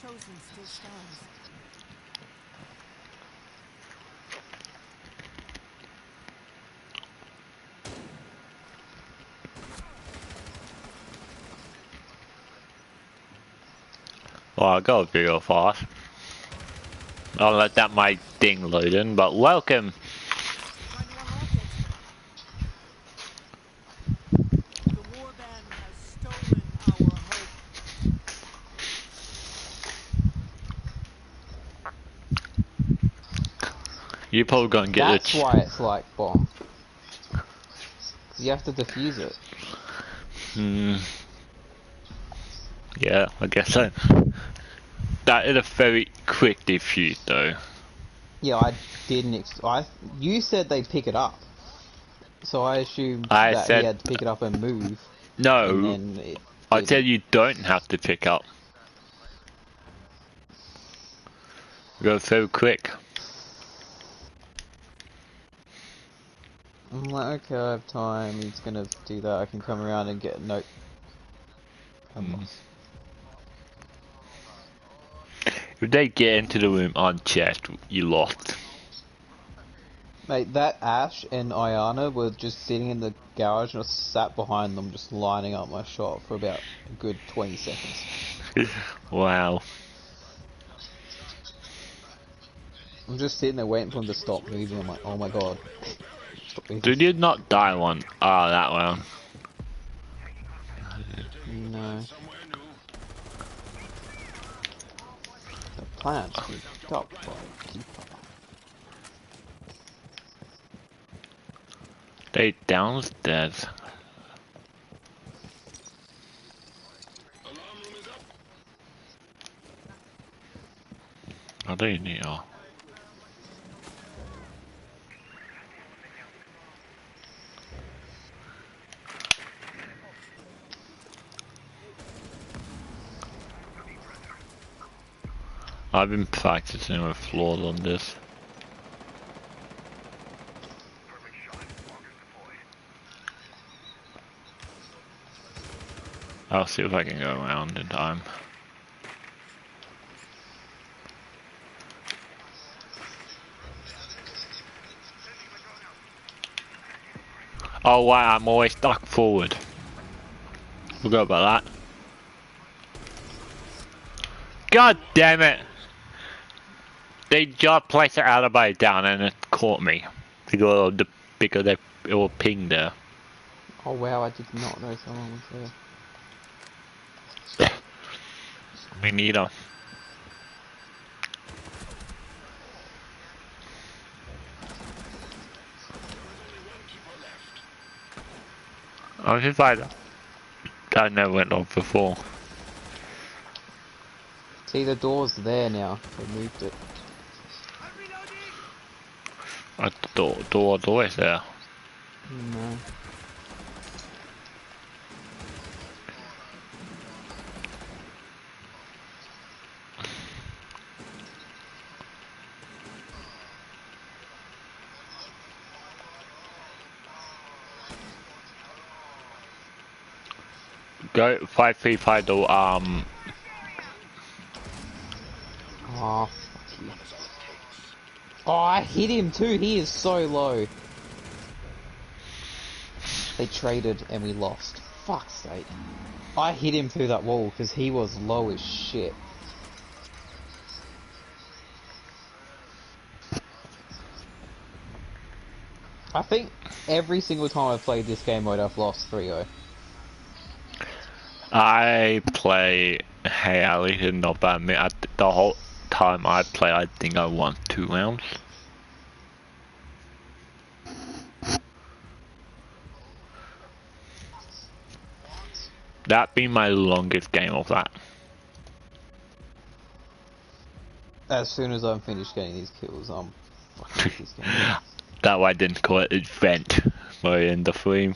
chosen still stands. Well, I got a video fast. I'll let that my thing load in, but welcome. Trying to unlock it. The warband has stolen our hope. You're probably gonna get That's it. why it's like bomb. You have to defuse it. Yeah, I guess so. That is a very quick defuse, though. Yeah, I didn't. You said they pick it up, so I assumed I that he said had to pick it up and move, and no. then it I didn't. said you don't have to pick up. Go so quick. I'm like, okay, I have time. He's gonna do that. I can come around and get a note. I'm lost. If they get into the room unchecked, you lost. Mate, that Ash and Ayana were just sitting in the garage, and I sat behind them, just lining up my shot for about a good 20 seconds. Wow. I'm just sitting there waiting for them to stop moving. I'm like, oh my god. Stop moving. Did you not die one? Ah, that one. No. The plants were stopped by Keeper. They downstairs. Are they near? I've been practicing with floors on this. I'll see if I can go around in time. Oh wow, I'm always stuck forward. Forgot about that. God damn it! They just placed an alibi down and it caught me. Because they were pinged there. Oh wow, I did not know someone was there. Me neither. I was just like, that never went off before. See, the door's there now. They moved it. The door is there. No. Go 535 door, Oh, fuck you. Oh, I hit him too. He is so low. They traded and we lost. Fuck's sake. I hit him through that wall because he was low as shit. I think every single time I've played this game mode, I've lost 3-0. I play Hey Ali and not bad. The whole time I play, I think I won 2 rounds. That be my longest game of that. As soon as I'm finished getting these kills, I'm fucking this game. That why I didn't call it event by in the frame.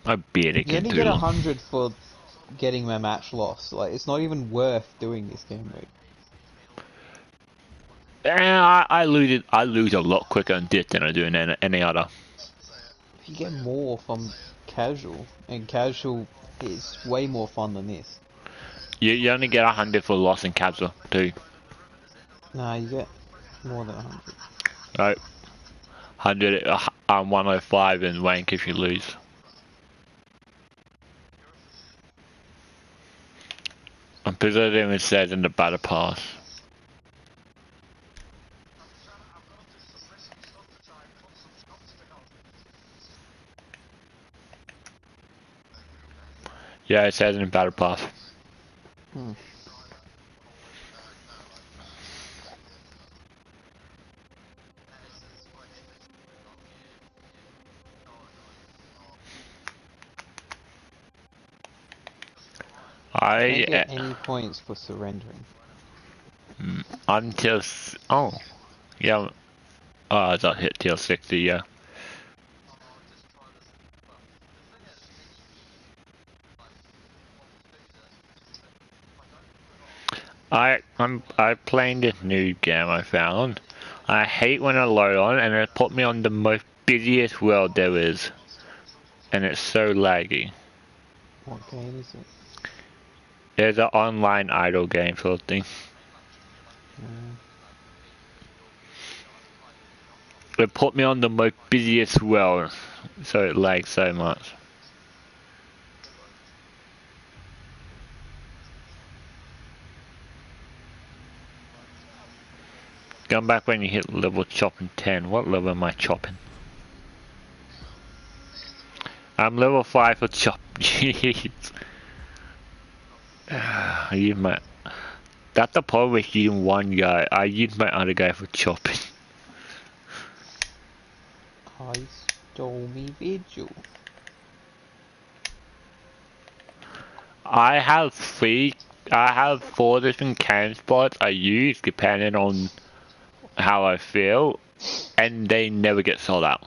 I barely You can only do get them. 100 for getting my match lost. Like, it's not even worth doing this game mode. I lose a lot quicker on this than I do in any other. If you get more from casual, and casual It's way more fun than this. You only get 100 for loss and capture too. Nah, you get more than 100. Right. 100, 105 in rank if you lose. I'm pretty sure it even says in the battle pass. Yeah, it says in the battle pass. Hmm. You don't get any points for surrendering. Until oh yeah, oh I got hit till 60, yeah. I'm playing this new game I found. I hate when I load on and it put me on the most busiest world there is, and it's so laggy. What game is it? There's an online idle game sort of thing. It put me on the most busiest world, so it lags so much. Come back when you hit level chopping 10. What level am I chopping? I'm level 5 for chop. Jeez. I use my... That's the problem with using one guy. I use my other guy for chopping. Hi, Stormy Vigil. I have 4 different cam spots I use depending on how I feel, and they never get sold out.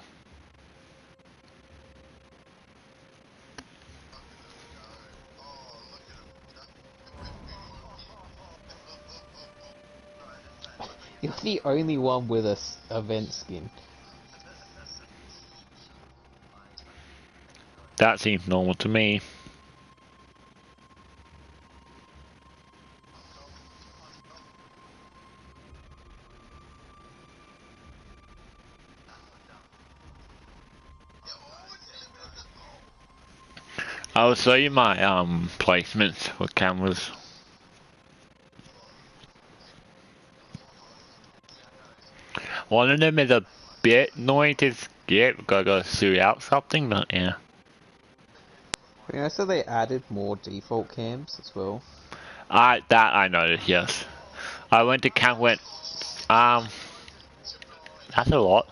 You're the only one with a event skin. That seems normal to me. I'll show you my placements for cameras. One of them is a bit annoying to skip, gotta shoot out something, but yeah. You know, so they added more default cams as well. That I noticed, yes. I went to camp, that's a lot.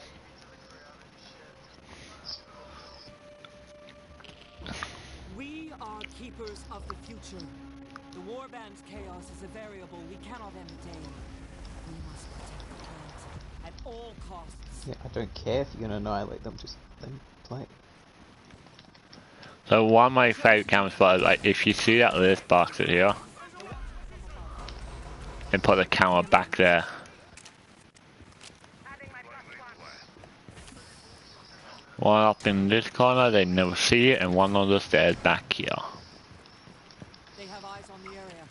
We are keepers of the future. The Warband's chaos is a variable we cannot entertain. We must protect the planet at all costs. Yeah, I don't care if you're gonna annihilate them, just then play. So one of my favorite camera spots is like if you shoot out this box here and put the camera back there. One up in this corner, they never see it, and one on the stairs back here. They have eyes on the area.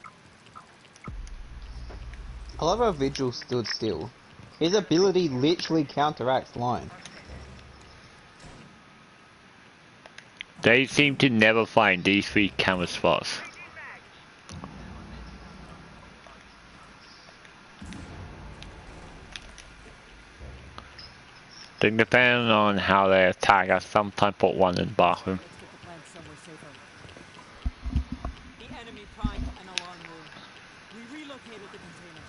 I love how Vigil stood still. His ability literally counteracts line. They seem to never find these 3 camera spots. They depend on how they attack. I sometimes put one in the bathroom. Let's get the plant somewhere safer. The enemy primed an alarm room. We relocated the container.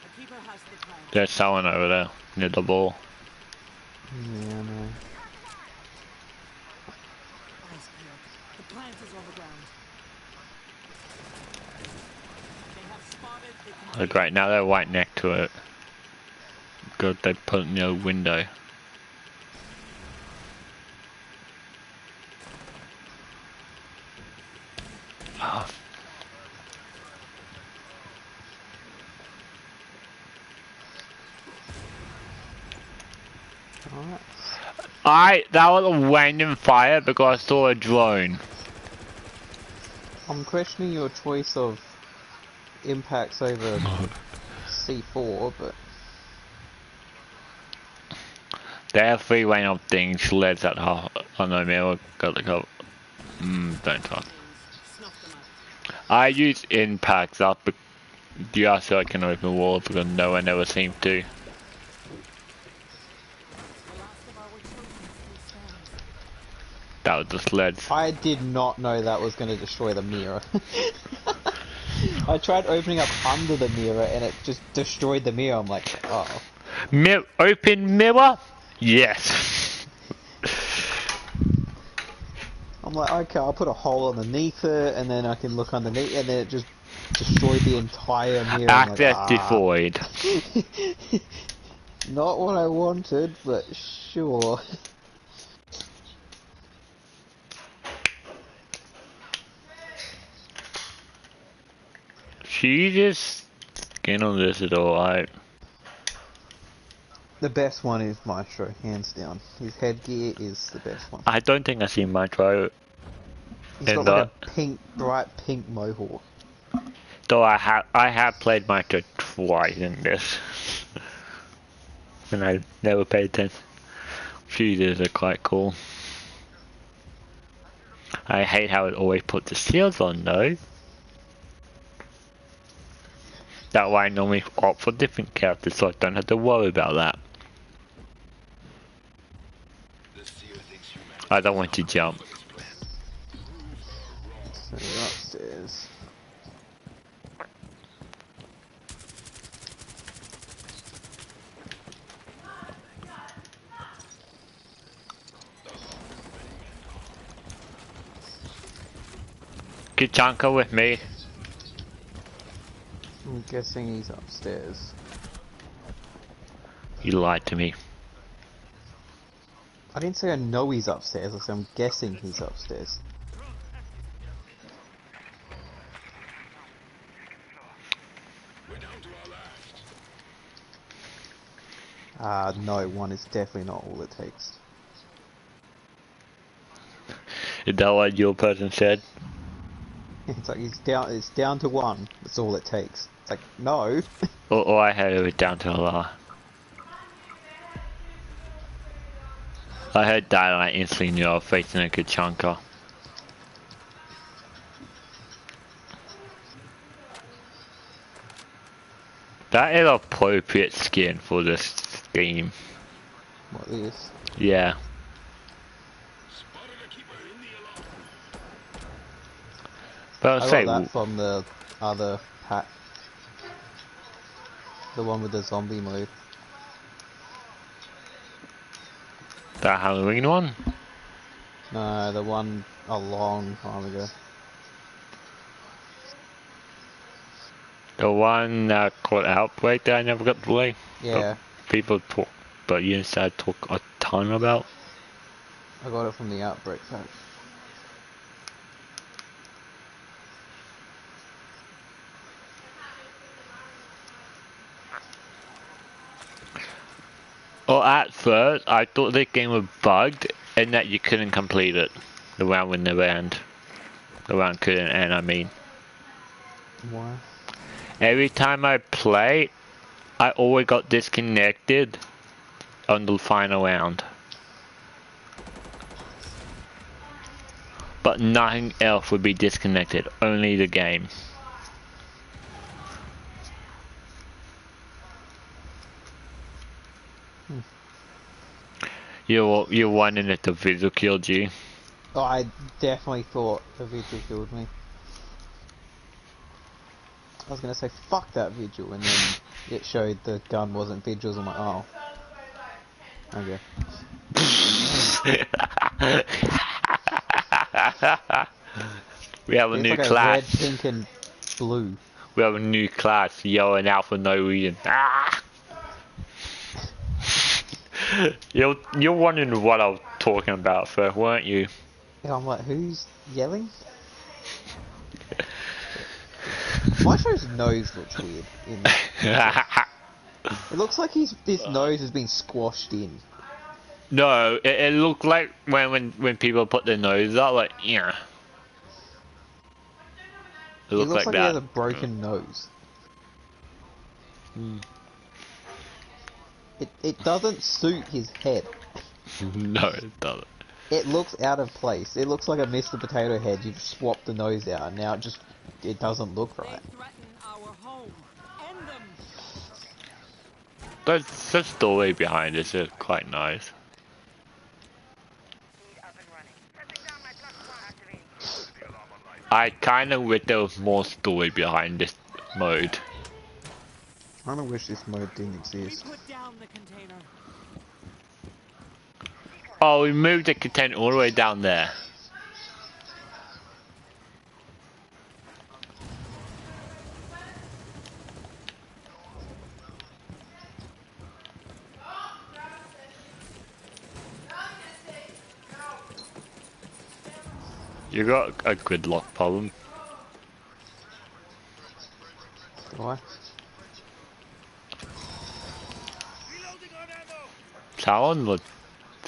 The keeper has the plant. There's someone over there near the ball. Yeah, I know. Eyes peeled. The plant is on the ground. They have spotted the container. Oh, great, now they're right next to it. Good, they put it in the window. Oh. Alright. That was a random fire because I saw a drone. I'm questioning your choice of impacts over C4, but They have free random things, sleds that are, I know, Mira got the cover. Don't talk. I use impacts up just so I can open walls because no one ever seems to. That was the sleds. I did not know that was going to destroy the mirror. I tried opening up under the mirror and it just destroyed the mirror. I'm like, oh. Open mirror? Yes. I'm like, okay, I'll put a hole underneath it and then I can look underneath, and then it just destroyed the entire mirror. Access like, devoid. Not what I wanted, but sure. She just get on this at all, The best one is Maestro, hands down. His headgear is the best one. I don't think I see Maestro. He's got like a pink, bright pink mohawk. Though I have played Maestro twice in this. And I never paid attention. Fuses are quite cool. I hate how it always puts the shields on though. That way I normally opt for different characters so I don't have to worry about that. I don't want to jump. So you're upstairs. Kachanka with me. I'm guessing he's upstairs. You lied to me. I didn't say I know he's upstairs, I said I'm guessing he's upstairs. No, one is definitely not all it takes. Is that what your person said? It's like it's down to one, that's all it takes. It's like, no. Or I had it down to a lot. I heard that and I instantly knew I was facing a Kachanka. That is appropriate skin for this game. What is? Yeah. But I say got that from the other pack. The one with the zombie mode. that Halloween one? No, the one a long time ago. The one called Outbreak that I never got to play. Yeah. People talk, but you instead talk a ton about. I got it from the Outbreak pack. Well, at first, I thought the game was bugged and that you couldn't complete it. The round would never end. The round couldn't end, I mean. Why? Every time I play, I always got disconnected on the final round. But nothing else would be disconnected, only the game. You're wondering if the visual killed you. Oh, I definitely thought the vigil killed me. I was gonna say fuck that vigil, and then it showed the gun wasn't vigils. I'm like, oh, okay. We have a It's new like class. red, pink, and blue. We have a new class yelling out for no reason. Ah! You're wondering what I was talking about first, weren't you? Yeah, I'm like, who's yelling? Maestro's nose looks weird. It looks like his nose has been squashed in. No, it looked like when people put their nose out, like, yeah. It He looked looks like like he has that. a broken nose. It doesn't suit his head. No, it doesn't. It looks out of place. It looks like a Mr. Potato Head. You've swapped the nose out, and now it doesn't look They right. threaten our home. End them. But the story behind this is quite nice. I kind of wish there was more story behind this mode. I kinda wish this mode didn't We exist. put down the container. Oh, we moved the content all the way down there. You got a gridlock problem. Do I? Someone was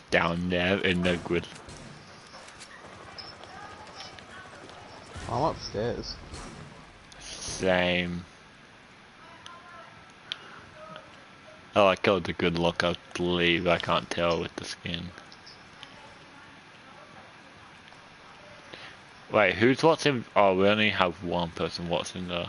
down there in the grid. I'm upstairs. Same. Oh, I killed the good look, I believe. I can't tell with the skin. Wait, who's watching? Oh, we only have one person watching though.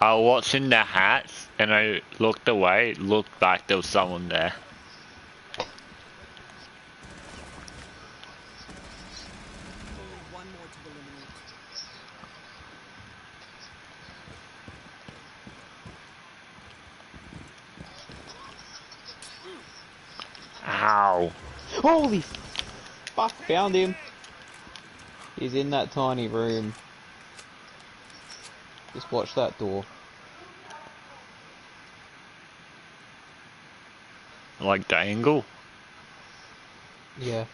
I was watching the hats and I looked away, looked back, there was someone there. Only one more to eliminate. Ow. Holy fuck! Found him. He's in that tiny room. Just watch that door. Like the angle? Yeah.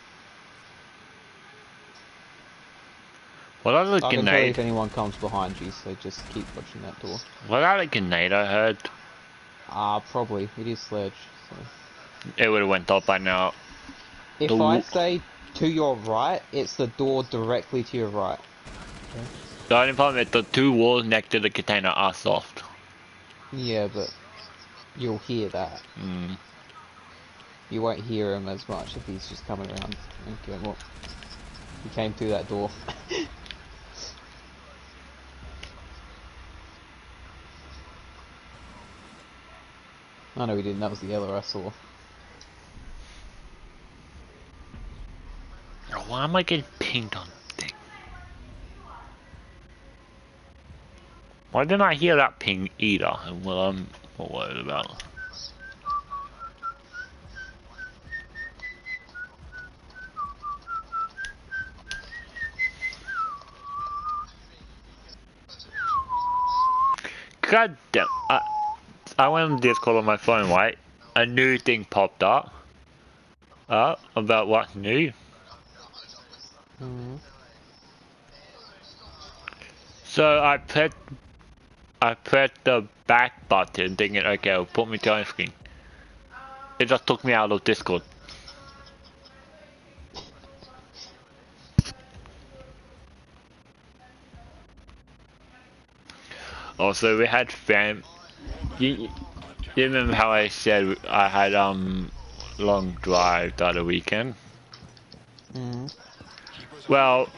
What other I can tell you grenade? if anyone comes behind you, so just keep watching that door. What other grenade I heard? Probably. It is Sledge. So. It would have went off by now. If I say to your right, it's the door directly to your right. Okay. The only problem is the two walls next to the container are soft. Yeah, but you'll hear that. Mm. You won't hear him as much if he's just coming around. Okay, well, he came through that door. Oh no, he didn't. That was the yellow I saw. Oh, why am I getting pinged on thing? Why didn't I hear that ping either? Well, I'm not worried about. God damn! I went on Discord on my phone, right? A new thing popped up. About what's new. Mm-hmm. So I pressed the back button, thinking, okay, it'll put me to on screen. It just took me out of Discord. Also, we had You remember how I said I had long drive the other weekend? Mm-hmm. Well,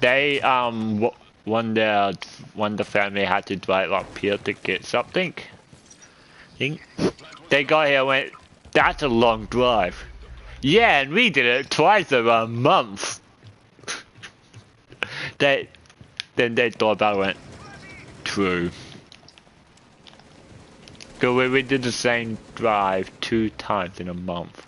they when the family had to drive up here to get something. They got here and went, that's a long drive. Yeah, and we did it twice over a month. Then they thought about it and went, true. Cause we did the same drive 2 times in a month.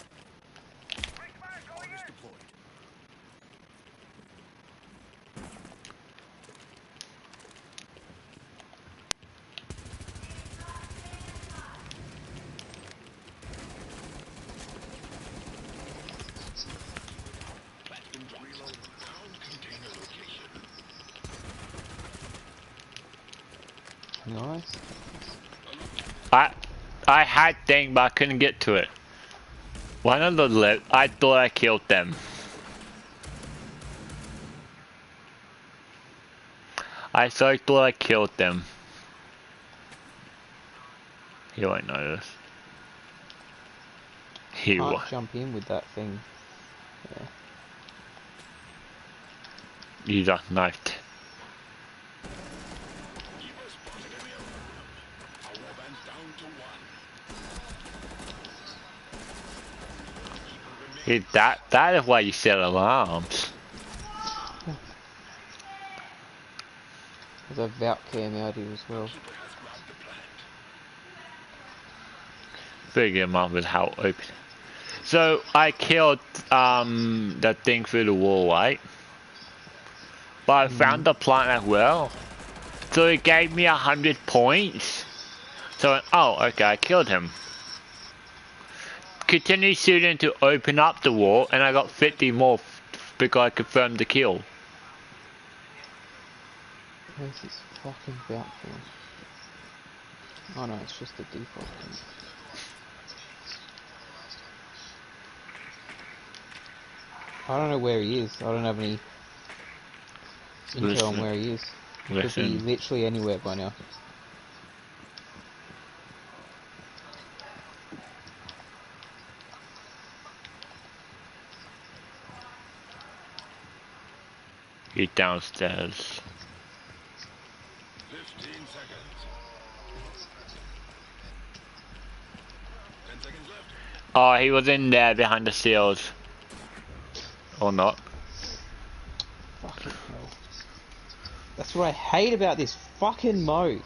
Nice. I had thing, but I couldn't get to it. One of the left, I thought I killed them. I thought I killed them. He won't notice. He Can't will. jump in with that thing. Yeah. You just knifed. That is why you set alarms. There's a Valk cam out here as well. Figure him up with how open. So I killed that thing through the wall, right? But I found the plant as well. So it gave me 100 points. So oh okay, I killed him. Continue shooting to open up the wall, and I got 50 more because I confirmed the kill. Where's this fucking Valk cam? Oh no, it's just a default cam. I don't know where he is. I don't have any intel on where he is. Could be literally anywhere by now. He's downstairs. 15 seconds. 10 seconds left. Oh, he was in there behind the seals. Or not. Fucking hell. That's what I hate about this fucking mode.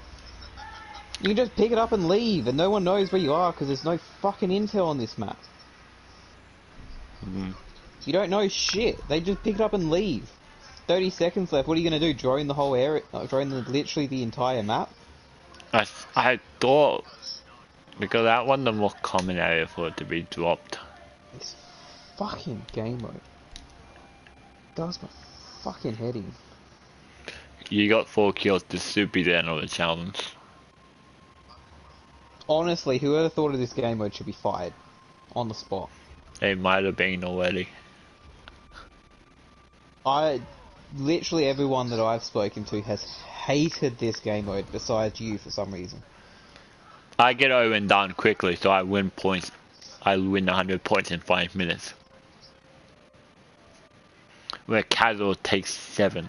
You can just pick it up and leave, and no one knows where you are because there's no fucking intel on this map. You don't know shit. They just pick it up and leave. 30 seconds left. What are you going to do? Drone the whole area? Drone literally the entire map? I thought because that one the more common area for it to be dropped. This fucking game mode does my fucking head in. You got 4 kills. This should be the end of the challenge. Honestly, whoever thought of this game mode should be fired on the spot. It might have been already. Literally everyone that I've spoken to has hated this game mode besides you for some reason. I get over and done quickly, so I win points. I win 100 points in 5 minutes. Where casual takes 7.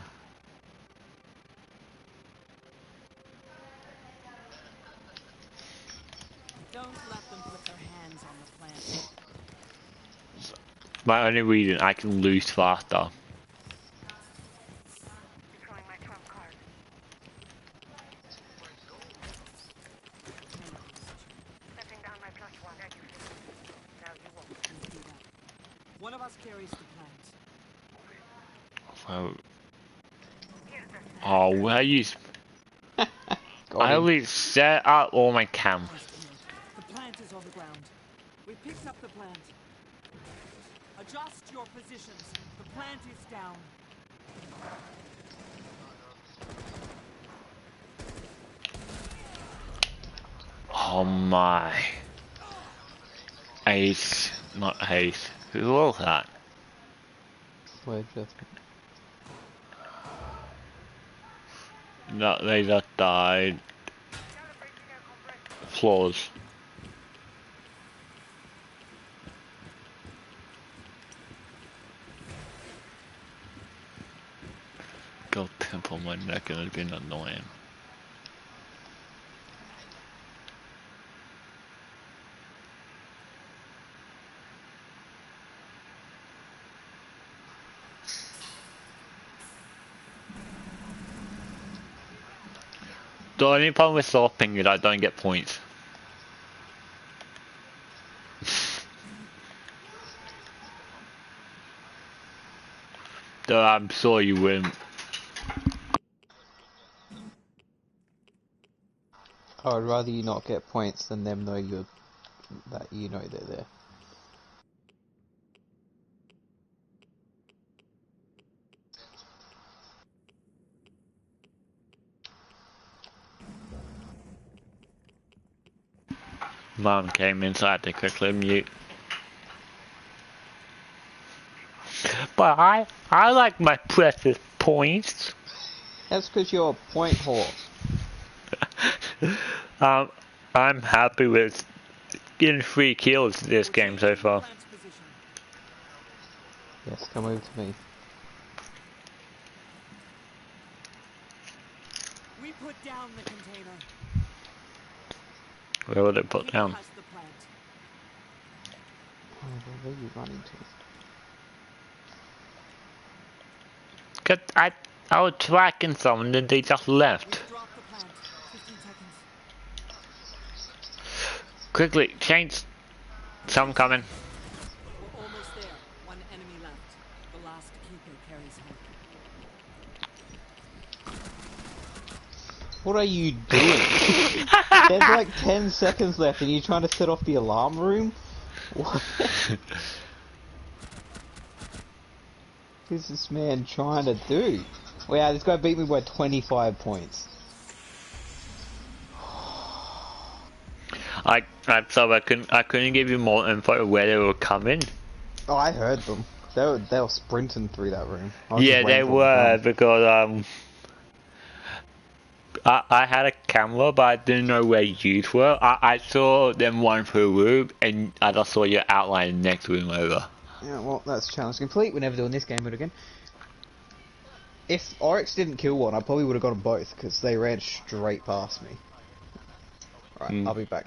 Don't let them put their hands on the plant. My only reason I can lose faster. Drawing my trump card. Stepping down my +1. There you go. Now you won't. One of us carries the plant. Oh, where you? I only set up all my cam. The plant is on the ground. We picked up the plant. Adjust your positions. The plant is down. Oh my. Ace, not Ace. Who was that? Wait, just... No, they just died. Floors. Go pimp on my neck and it's been annoying. The only problem with stopping is I don't get points. Though I'm sure you wouldn't. I would rather you not get points than them know that you know they're there. Mom came inside to quickly mute. But I like my precious points. That's because you're a point whore. I'm happy with getting 3 kills this game so far. Plant's position. Yes, come over to me. We put down the container. Where would it put Keeper down? has the plant. Oh, where are you running to? Cause I was tracking someone and they just left. We've dropped the plant. 15 seconds. Quickly, change. Some coming. We're almost there. One enemy left. The last keeper carries hope. What are you doing? There's like 10 seconds left and you're trying to set off the alarm room? What is this man trying to do? Wow, this guy beat me by 25 points. So I couldn't give you more info of where they were coming. Oh, I heard them. They were sprinting through that room. I was Yeah, just they waiting for them were to because I had a camera, but I didn't know where you were. I saw them one through a room, and I just saw your outline next room over. come. Yeah, well, that's challenge complete. We're never doing this game mode again. If Oryx didn't kill one, I probably would have got them both, because they ran straight past me. Alright, I'll be back.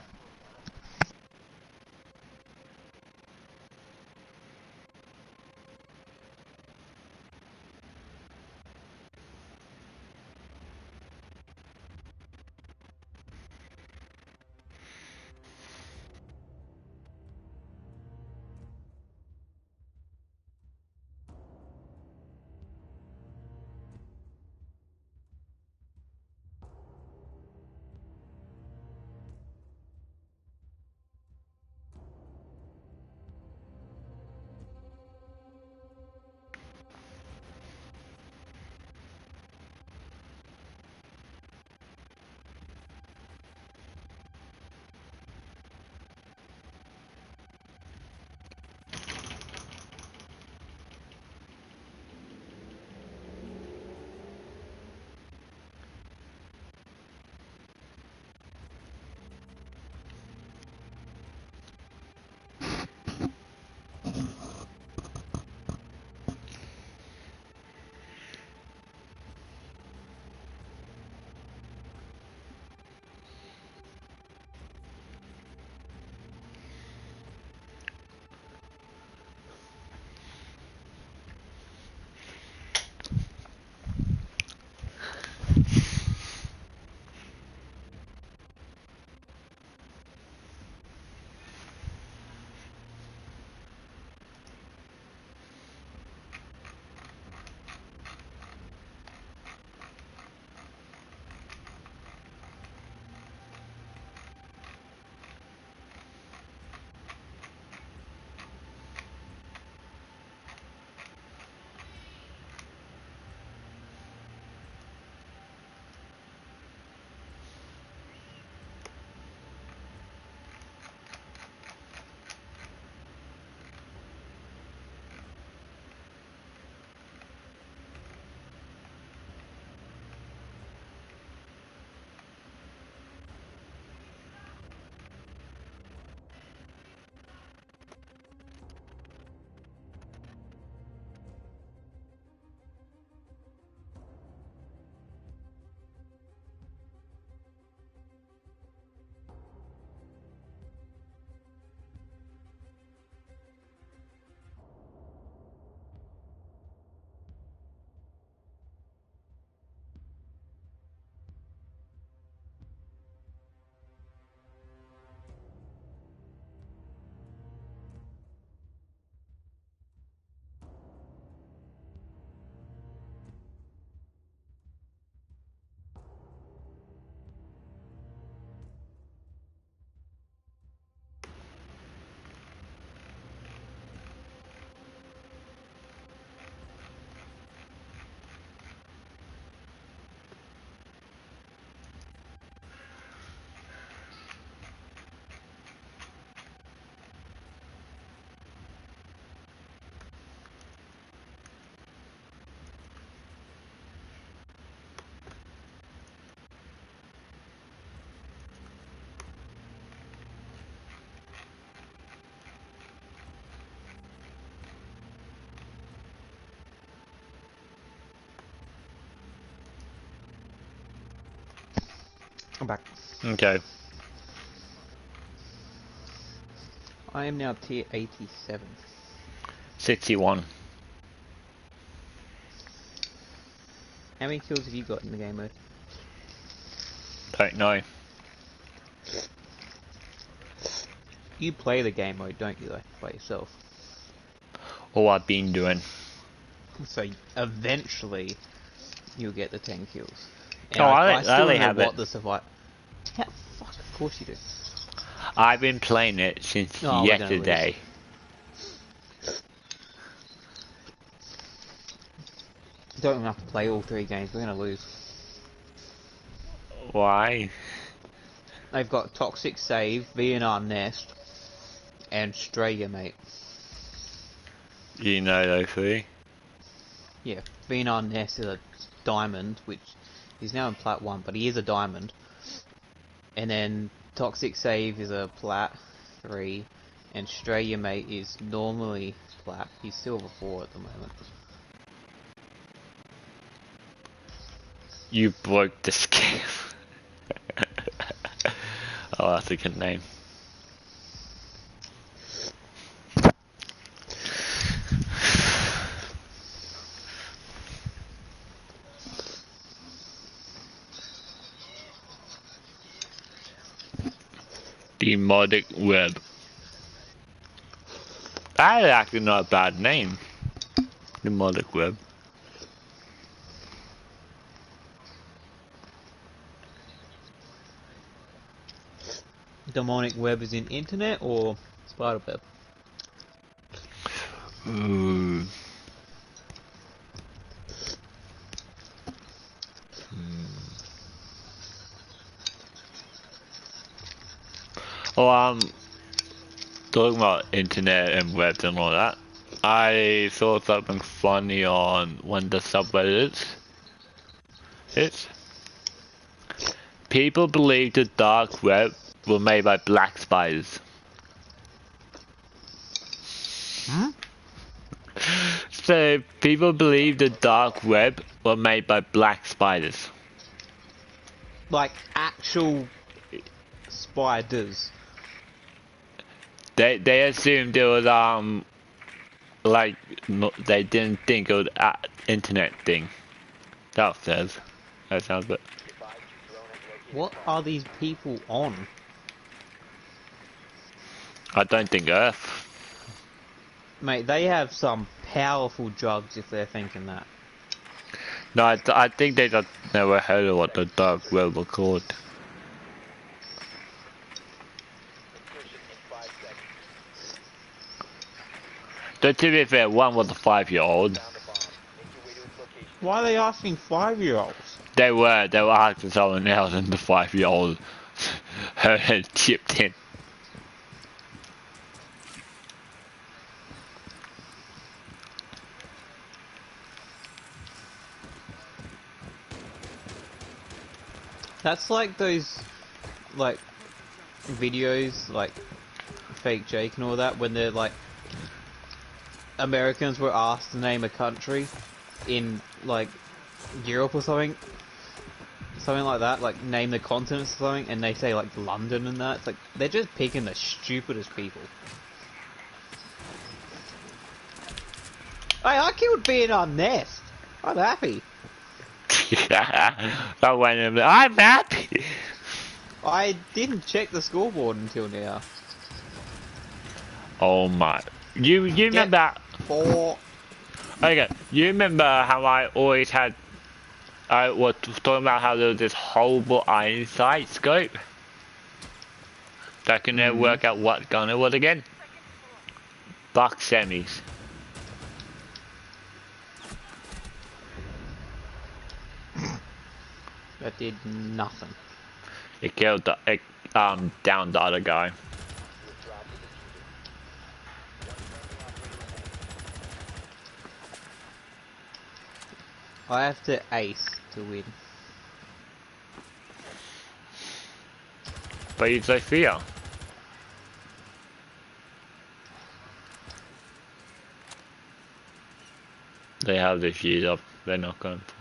I'm back. Okay. I am now tier 87. 61. How many kills have you got in the game mode? Don't know. You play the game mode, don't you, though, by yourself? All I've been doing. So eventually, you'll get the 10 kills. And Oh, I still only know have what it. the survive. Yeah, fuck, of course you do. I've been playing it since Oh, we're gonna yesterday. Don't have to play all 3 games, we're gonna lose. Why? They've got Toxic Save, VNR Nest, and Stray Your Mate. You know those three? Yeah, VNR Nest is a diamond, which he's now in Plat 1, but he is a diamond. And then Toxic Save is a Plat 3, and Stray Your Mate is normally Plat. He's Silver 4 at the moment. You broke the scale. Oh, that's a good name. Demonic Web. That is actually not a bad name. Demonic Web. Demonic Web is in internet or spider web? Ooh. Well, talking about internet and webs and all that, I saw something funny on one of the subreddits. It's people believe the dark web was made by black spiders. Hmm? So people believe the dark web was made by black spiders. Like actual spiders. They assumed it was like they didn't think it was an internet thing. That says. That sounds good. What are these people on? I don't think Earth. Mate, they have some powerful drugs if they're thinking that. No, I think they just never heard of what the dark web was called. So to be fair, one was a 5-year-old. Why are they asking 5-year-olds? They were asking someone else, and the 5-year-old had chipped in. That's like those, like, videos, like, Fake Jake and all that, when they're like, Americans were asked to name a country in, like, Europe or something. Something like that, like, name the continents or something, and they say, like, London and that. It's like, they're just picking the stupidest people. Hey, I killed VNR Nest! I'm happy. I went in, I'm happy. I didn't check the scoreboard until now. Oh my! You remember? 4. Okay, you remember how I always had? I was talking about how there was this horrible iron sight scope that can never work out what gun it was again. Buck semis. That did nothing. It killed the down the other guy. I have to ace to win. But it's Sophia. They have the fuse up. They're not going for.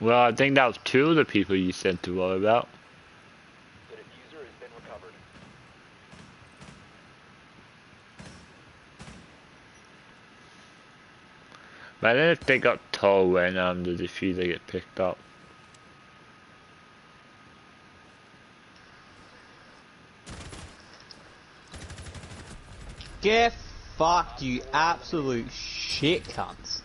Well, I think that was two of the people you said to worry about. The diffuser has been recovered. Imagine if they got told when the diffuser get picked up. Get fucked, you absolute shit cunts.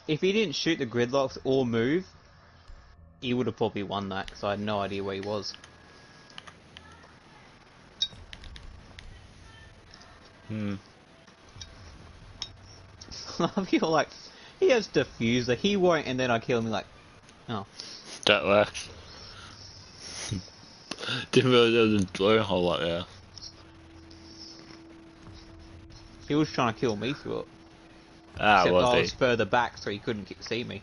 If he didn't shoot the gridlocks or move, he would have probably won that, because I had no idea where he was. You're like, he has diffuser, he won't, and then I kill him like, oh. That works. Didn't realize there was a door hole like there. He was trying to kill me through it. Ah, Except was I he? was further back, so he couldn't see me.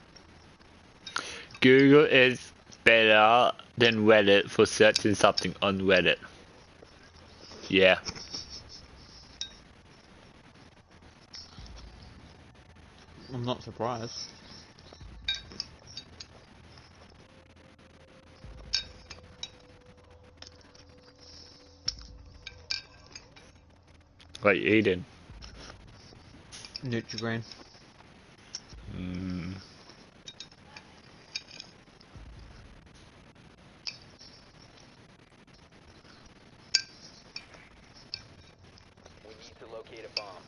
Google is better than Reddit for searching something on Reddit. Yeah. I'm not surprised. What you eating? Nutrigrain. We need to locate a bomb.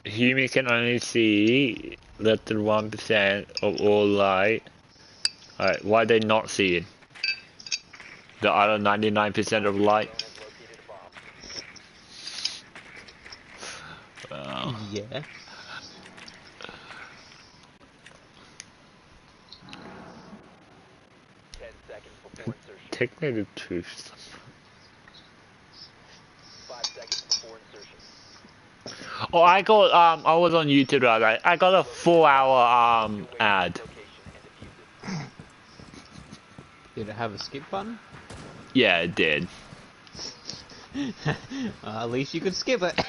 Humans can only see less than 1% of all light. Alright, why are they not seeing the other 99% of light? Drone has located a bomb. Wow. Yeah. Seconds before insertion. Take me to truth. 5 seconds before insertion. Oh, I got I was on YouTube the other day. I got a 4-hour ad. Location and defuse it. Did it have a skip button? Yeah, it did. At least you could skip it.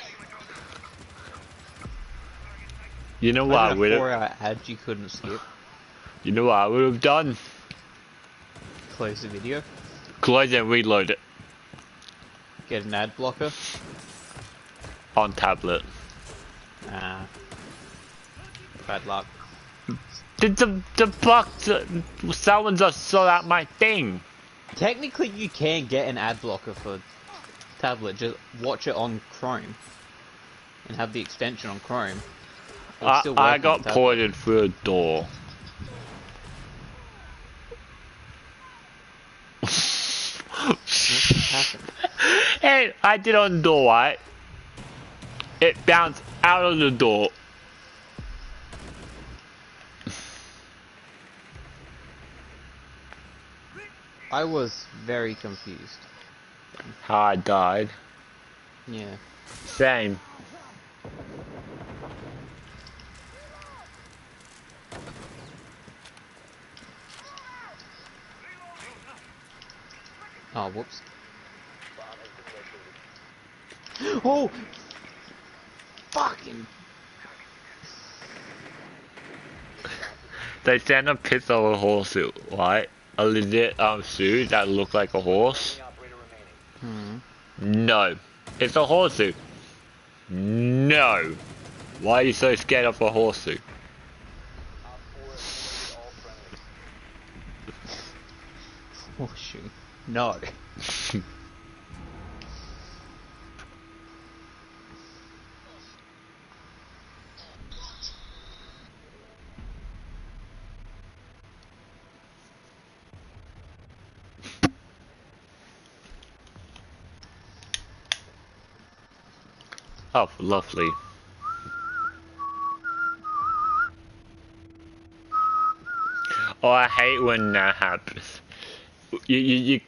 You know what I Imagine would a have? 4-hour ad you couldn't skip. You know what I would have done? Close the video. Close and reload it Get an ad blocker. on tablet. Ah. Bad luck. The fuck? Someone just saw out my thing. Technically, you can get an ad blocker for tablet. Just watch it on Chrome and have the extension on Chrome. It'll still work I on got the tablet. pointed through a door. What happened? Hey, I did on the door, right? It bounced out of the door. I was very confused. How I died. Yeah. Same. Oh, whoops. Bomb has been located. Oh! Fucking... They sent a picture of a horse suit, right? A legit suit that looked like a horse. Only operator remaining. No. It's a horse suit. No. Why are you so scared of a horse suit? Op 4 eliminated all friendlies. Oh, shoot. No. Oh, lovely. Oh, I hate when that happens. You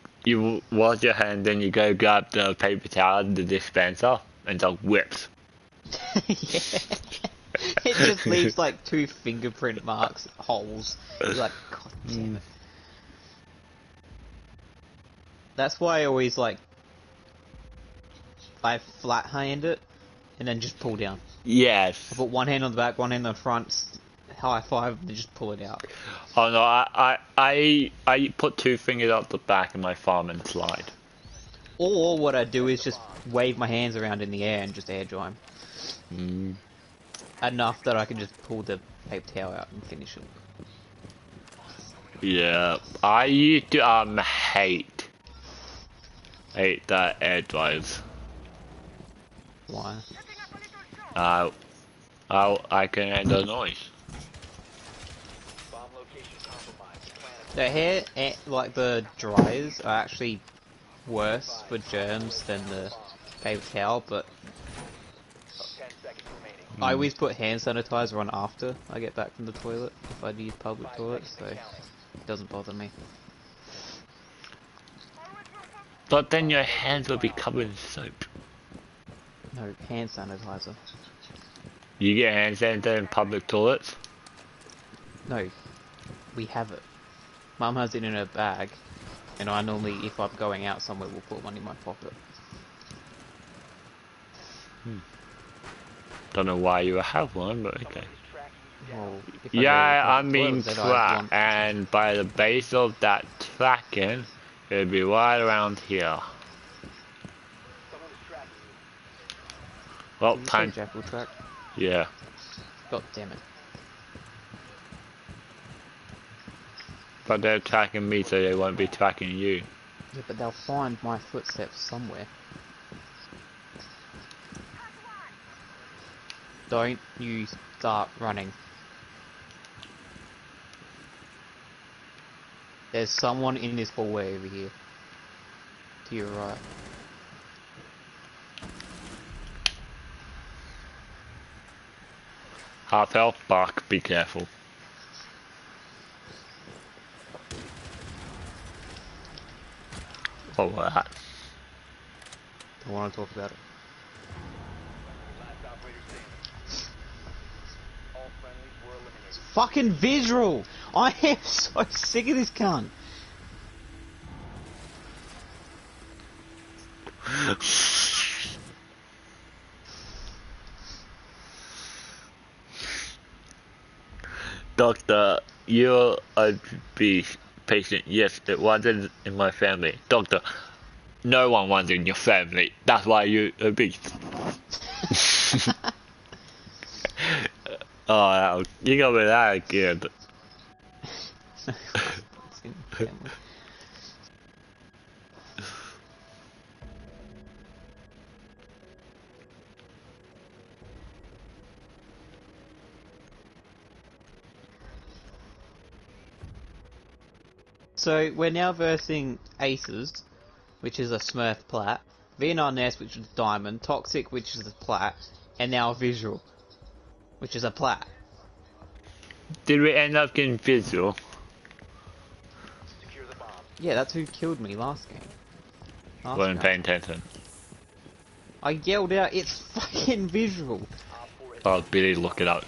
wash your hand, then you go grab the paper towel, the dispenser, and dog whips. Yeah. It just leaves like 2 fingerprint marks, holes. You're like, God damn it. That's why I always like, I flat hand it and then just pull down. Yes. I put one hand on the back, one hand on the front, high five, and then just pull it out. Oh no, I put 2 fingers up the back of my thumb and slide. Or what I do is just wave my hands around in the air and just air dry 'em. Enough that I can just pull the paper towel out and finish it. Yeah, I used to hate that air dryers. Why? I can handle the noise. Bomb location compromised. Plan The hair, like the dryers, are actually worse for germs than the paper towel, but 10 seconds remaining. I always put hand sanitizer on after I get back from the toilet, if I use public 5 toilets, so seconds it to count. doesn't bother me. But then your hands will be covered in soap. No, hand sanitizer. You get hand sanitizer in public toilets? No, we have it. Mum has it in her bag, and I normally, if I'm going out somewhere, will put one in my pocket. Don't know why you have one, but okay. Well, if I go Yeah, to I public mean toilets, then I track, want- and by the base of that tracking, it'll be right around here. Someone is tracking you. Well, Did you say time. Jackal track? Yeah. God damn it. But they're tracking me, so they won't be tracking you. Yeah, but they'll find my footsteps somewhere. Don't you start running. There's someone in this hallway over here. To your right. Half health, Buck, be careful. What was that? I want to talk about it. Last operator standing. All friendlies were eliminated. Fucking visual! I am so sick of this cunt. Doctor, you're a beast patient. Yes, it wasn't in my family. Doctor, no one was in your family. That's why you're a beast. Oh, you got me that good. It's in the family. So we're now versing Aces, which is a Smurf plat, VNR Nest, which is Diamond, Toxic, which is a plat, and now Visual, which is a plat. Did we end up getting visual? Secure the bomb. Yeah, that's who killed me last game. Last Wasn't round. paying attention. I yelled out, it's fucking Visual! Op 4 is Oh, Billy, look it up.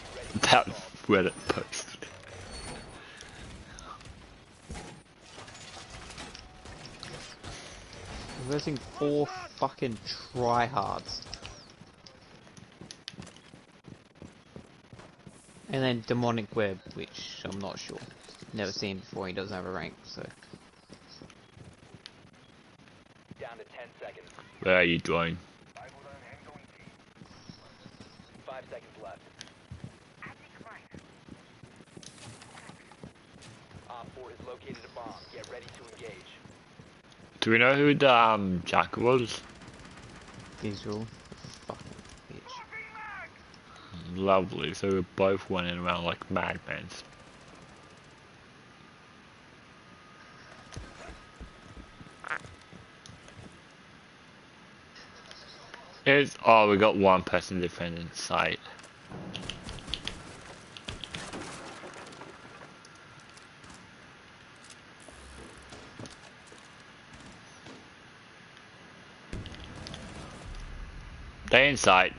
That Reddit post. I'm versing 4 fucking tryhards. And then Demonic Web, which I'm not sure. Never seen before, he doesn't have a rank, so... down to 10 seconds. Where are you drawing? 5 seconds left. Op 4 has located a bomb. Get ready to engage. Do we know who the Jack was? Visual. Fucking bitch. Lovely. So we both running around like madmen. Oh, we got one person defending site. Stay inside.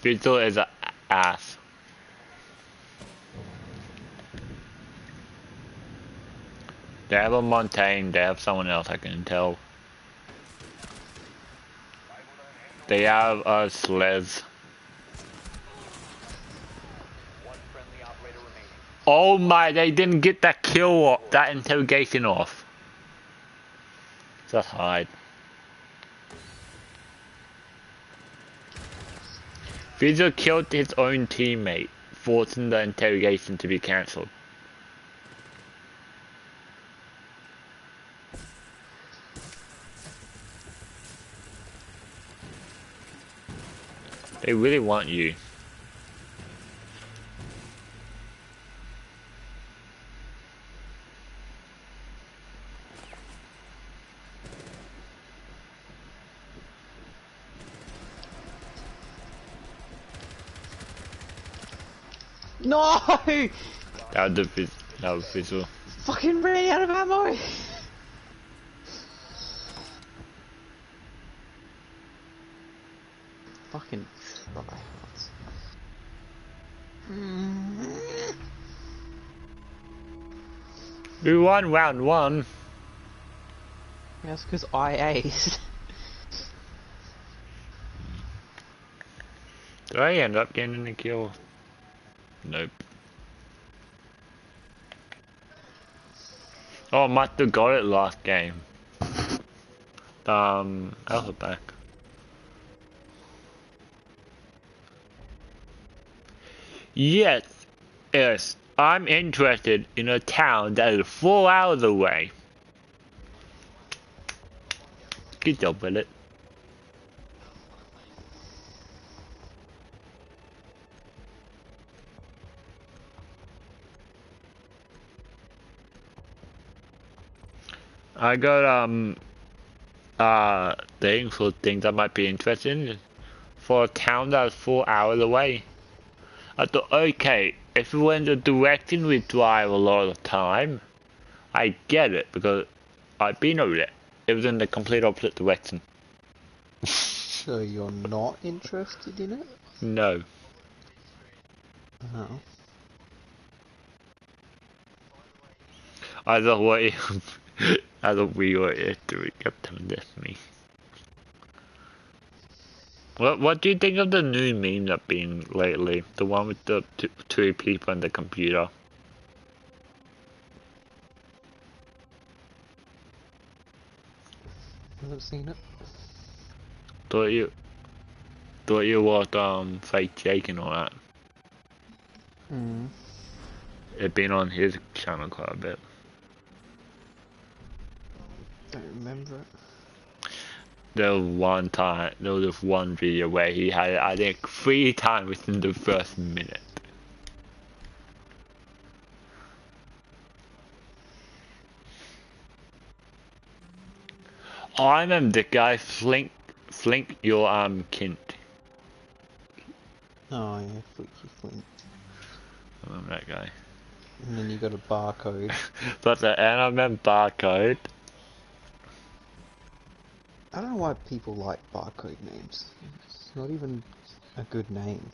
Fizzle is a ass. They have a Montaigne, they have someone else I can tell. They have a Slez. One friendly operator remaining. Oh my, they didn't get that kill, that interrogation off. Just hide. Fizzle killed his own teammate, forcing the interrogation to be cancelled. They really want you. No! That was Fizzle. Fucking ran out of ammo! Fucking tryhards. We won round 1. That's because I aced. Did I end up getting the kill? Nope. Oh, I must have got it last game. Alpha back. Yes, I'm interested in a town that is 4 hours away. Good job with it. I got things for things I might be interested in for a town that's 4 hours away. I thought, okay, if we went the direction we drive a lot of the time, I get it because I've been over it. It was in the complete opposite direction. So you're not interested in it? No. Oh. I thought we were doing up to this me. What do you think of the new meme that's been lately? The one with the two people and the computer. Haven't seen it. Thought you was fake Jake and all that. It been on his channel quite a bit. Don't remember it. There was this one video where he had it, I think, 3 times within the first minute. Oh, I remember the guy, Flink your Kint. Oh yeah, Flicky Flint. I remember that guy. And then you got a barcode. But and I remember Barcode. I don't know why people like barcode names. It's not even a good name.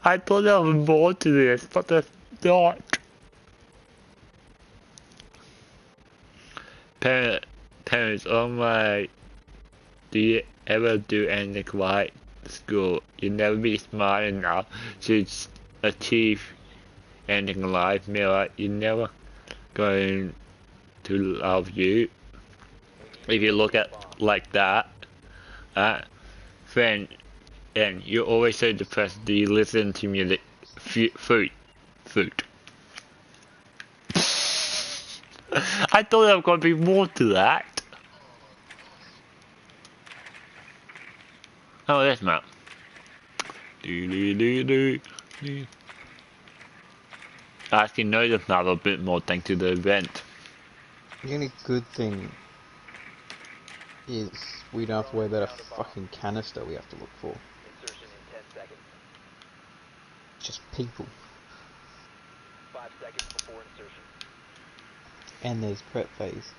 I thought there was more to this, but there's not. Parents, oh my, do you ever do anything right at school? You never be smart enough to achieve anything in life, Mira. You never going to love you. If you look at like that, then you're always so depressed. Do you listen to music? Food. I thought there was going to be more to that. Oh, there's map. I actually know this map a bit more thanks to the event. The only good thing is we don't have to worry about a fucking canister we have to look for. Insertion in 10 seconds. Just people. 5 seconds before insertion. And there's prep phase.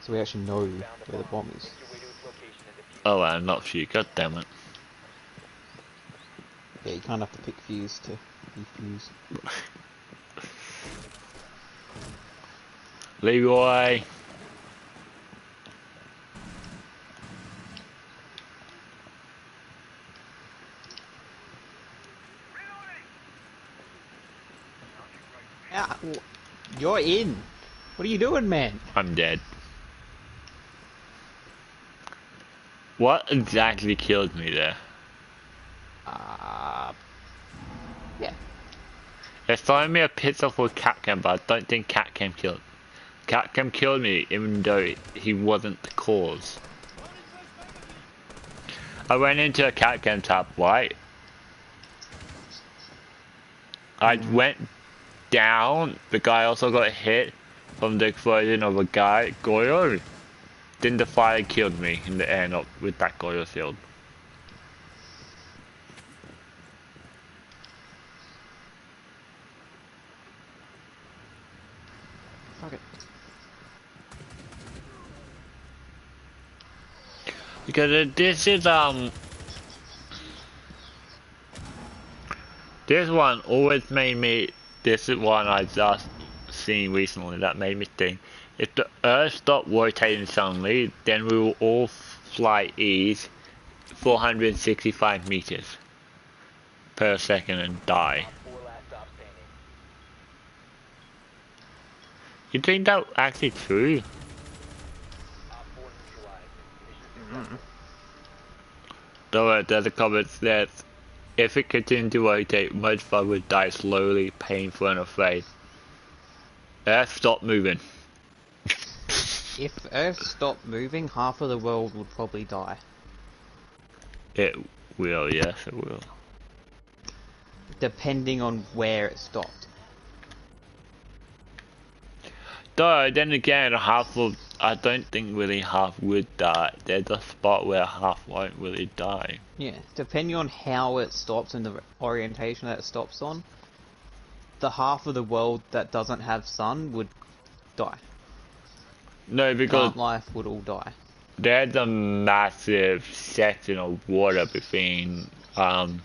So we actually know Found where the bomb is. Make your way to its location and defuse. Oh, I'm not sure. God damn it. Yeah, you can't have to pick fuse to defuse. Leroy. Ah, you're in. What are you doing, man? I'm dead. What exactly killed me there? Yeah. It's throwing me a pizza for Catcam, but I don't think Catcam killed. Catcam killed me, even though he wasn't the cause. I went into a Catcam trap, right? I went down, the guy also got hit from the explosion of a guy, Goyo. Then the fire killed me in the end with that Goyo shield. Fuck it. Because this is this one always made me, this is one I just seen recently that made me think, if the Earth stopped rotating suddenly, then we will all fly east 465 meters per second and die. 4 last stop standing. You think that's actually true? Op 4 neutralized. Mission Though there's a comment that if it continued to rotate, most of us would die slowly, painful and afraid. Earth stop moving. If Earth stopped moving, half of the world would probably die. It will, yes it will. Depending on where it stopped. Though, then again, half of, I don't think really half would die. There's a spot where half won't really die. Yeah, depending on how it stops and the orientation that it stops on, the half of the world that doesn't have sun would die. No, because Plant life would all die. there's a massive section of water between, New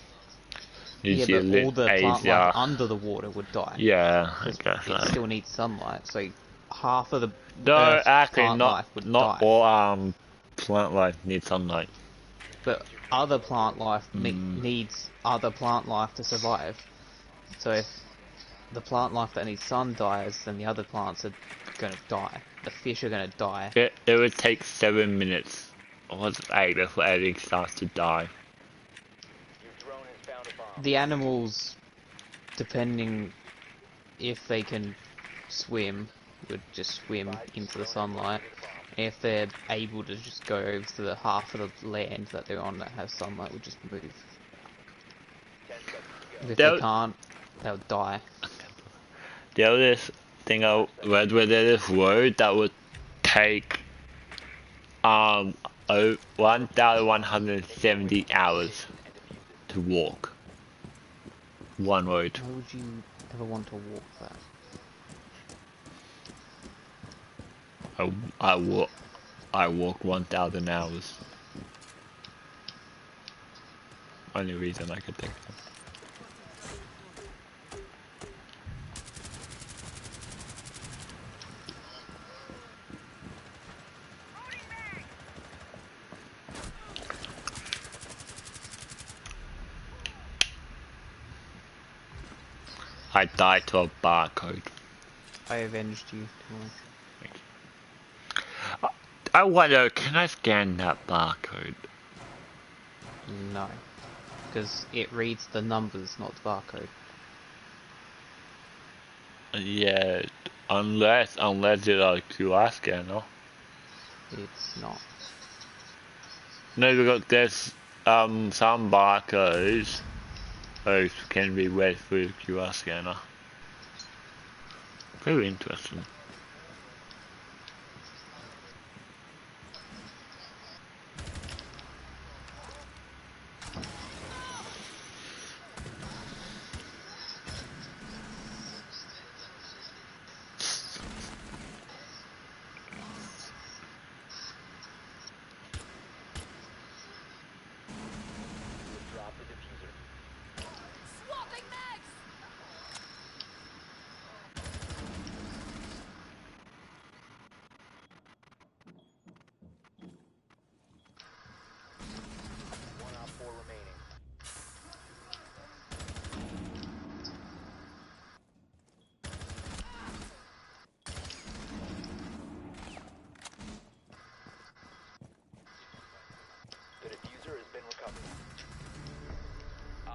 Yeah, Zealand, but all the plant Asia. life under the water would die. Yeah, I Because guess so. it still needs sunlight, so half of the No, Earth's actually, plant life would not die. all plant life needs sunlight. But other plant life needs other plant life to survive. So if the plant life that needs sun dies, then the other plants are gonna die. The fish are gonna die. It would take 7 minutes, or was it 8 before everything starts to die. Your drone has found a bomb. The animals, depending if they can swim, would just swim into the sunlight. And if they're able to just go over to the half of the land that they're on that has sunlight, would just move. 10 seconds to go. If They'll- they can't, they'll die. The other thing I read where there's this road that would take 1,170 hours to walk. One road. Why would you ever want to walk that? I walk 1,000 hours. Only reason I could think of. I died to a barcode. I avenged you. I wonder, can I scan that barcode? No. Because it reads the numbers, not the barcode. Yeah, unless it's a QR scanner. It's not. No, because there's some barcodes can be read through the QR scanner. Very interesting.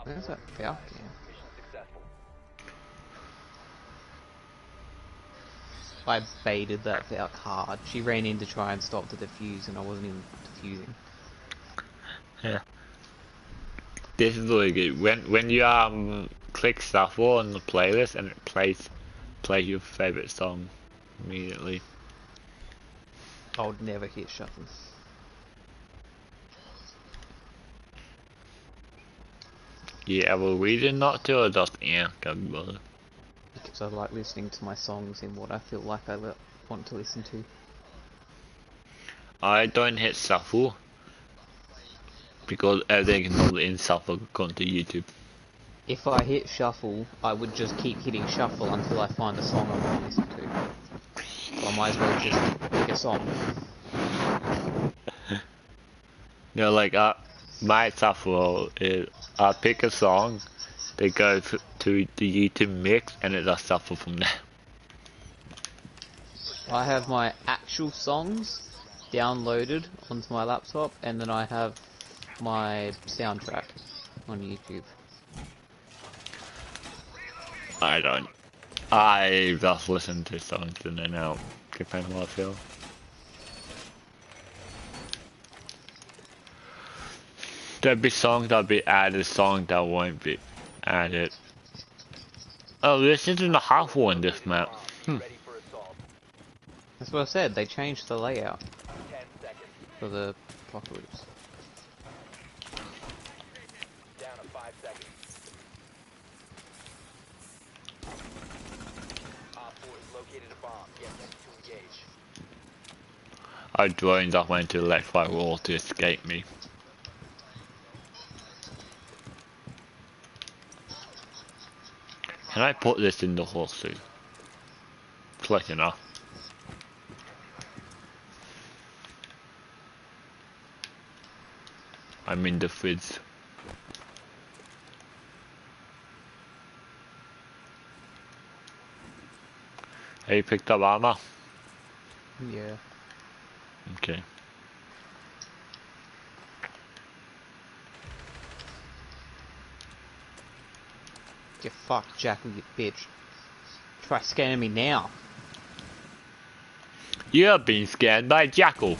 Where's that Falcon? Mission successful. I baited that Falcon hard. She ran in to try and stop the defuse, and I wasn't even defusing. Yeah. This is really good. When you click shuffle on the playlist and it play your favorite song immediately. I would never hit shuffle. Yeah, well, we did not do it, just can't bother. Because I like listening to my songs in what I feel like I want to listen to. I don't hit shuffle because everything is not in shuffle gone to YouTube. If I hit shuffle, I would just keep hitting shuffle until I find a song I want to listen to. So I might as well just pick a song. No, like my shuffle is I pick a song, they go to the YouTube mix, and it does shuffle from there. I have my actual songs downloaded onto my laptop, and then I have my soundtrack on YouTube. I don't. I just listen to songs and then I'll depend on what I feel. There'll be songs that'll be added, songs that won't be added. Oh, this isn't a half one, this map. Ready for assault. That's what I said, they changed the layout 10 seconds. for the apocalypse. Down to 5 seconds. Op 4 has located a bomb. Get ready to engage. Our drones that went to the left right wall to escape me. Can I put this in the holster? Close enough. I'm in the fridge. Have you picked up armor? Yeah. Okay. Get fucked, Jackal, you bitch. Try scanning me now. You're being scanned by Jackal.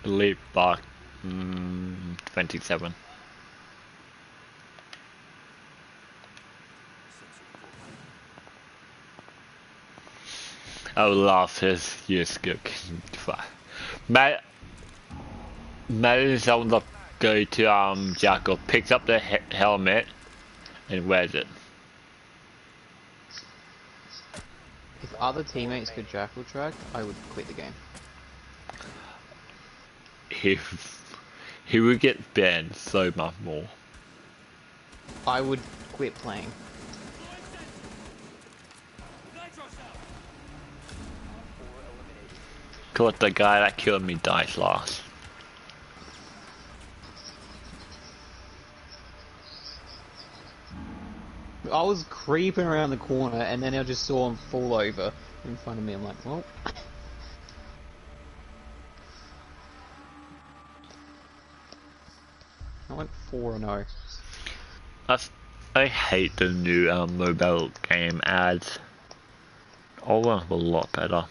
Believe back 27. I would love his use good. Matt is someone that go to Jackal, picks up the helmet and wears it. If other teammates could Jackal track, I would quit the game. He would get banned so much more. I would quit playing. Cause the guy that killed me dies last. I was creeping around the corner and then I just saw him fall over in front of me. I'm like, well. I went 4-0. I hate the new mobile game ads. Old ones were a lot better.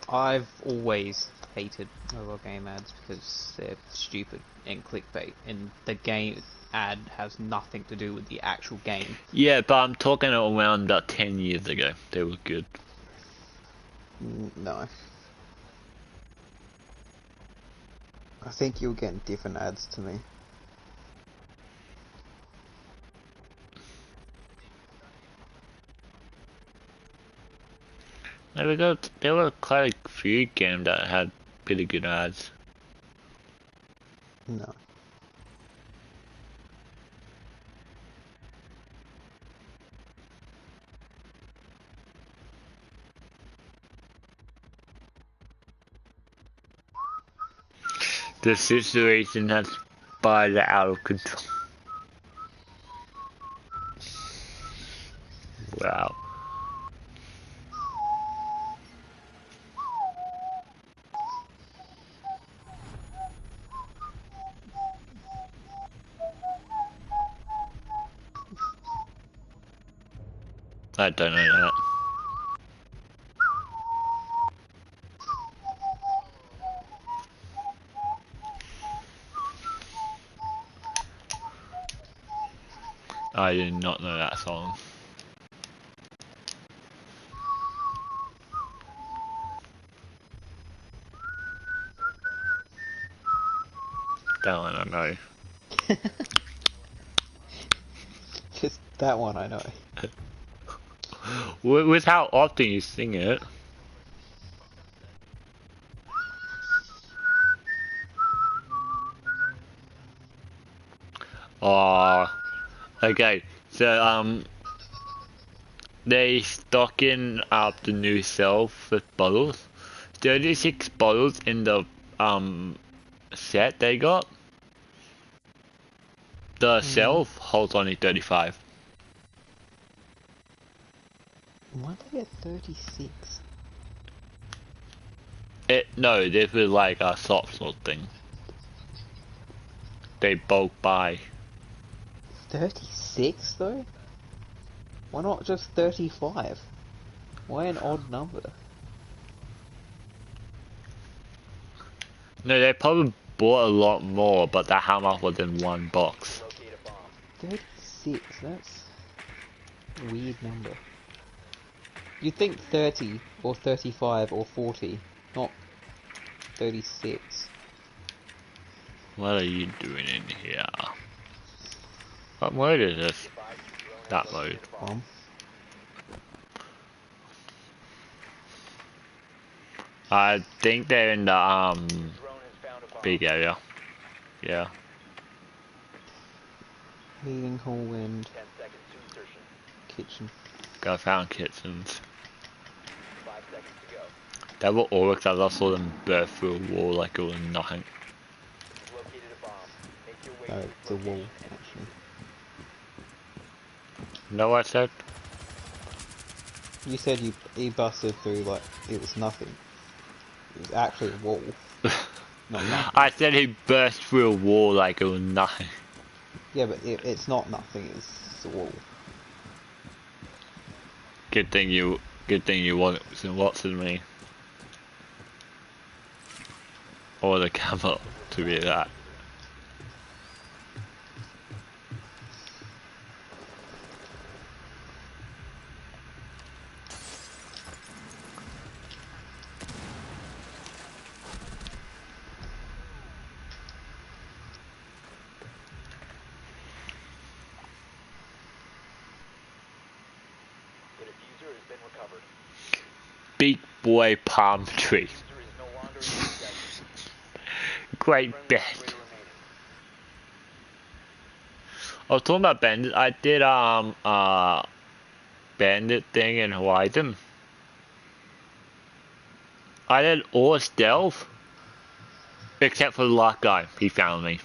I've always hated mobile game ads because they're stupid and clickbait, and the game ad has nothing to do with the actual game. Yeah, but I'm talking around about 10 years ago. They were good. No. I think you're getting different ads to me. There were quite a few games that had pretty good ads. No. The situation has spiraled out of control. Wow. I don't know that. I did not know that song. That one I know. Just that one I know. With how often you sing it. Oh, okay. So they stocking up the new shelf with bottles. 36 bottles in the set they got. The shelf holds only 35. Why'd they get 36? No, this was like a soft sort of thing. They bulk buy. 36 though? Why not just 35? Why an odd number? No, they probably bought a lot more, but that how much was in one box. Locate a bomb. 36, that's a weird number. You'd think 30 or 35 or 40, not 36. What are you doing in here? What mode is this? That mode. I think they're in the Drone has found a bomb. big area. Yeah. Heating hall and 10 seconds to insertion. kitchen. Got found kitchens. 5 seconds to go. They were all because I saw them burst through a wall like it was nothing. You've located a bomb. Make your way No, to it's a wall, location and actually. You know what I said? You said he busted through like it was nothing. It was actually a wall. Not nothing. I said he burst through a wall like it was nothing. Yeah, but it's not nothing, it's a wall. Good thing you wasn't watching me. Or the camera to be that. The diffuser has been recovered. Big boy palm tree. Diffuser is no longer in possession. Great Friendly bet. operator remaining. I was talking about bandit. I did bandit thing in Horizon. I did all stealth except for the last guy. He found me.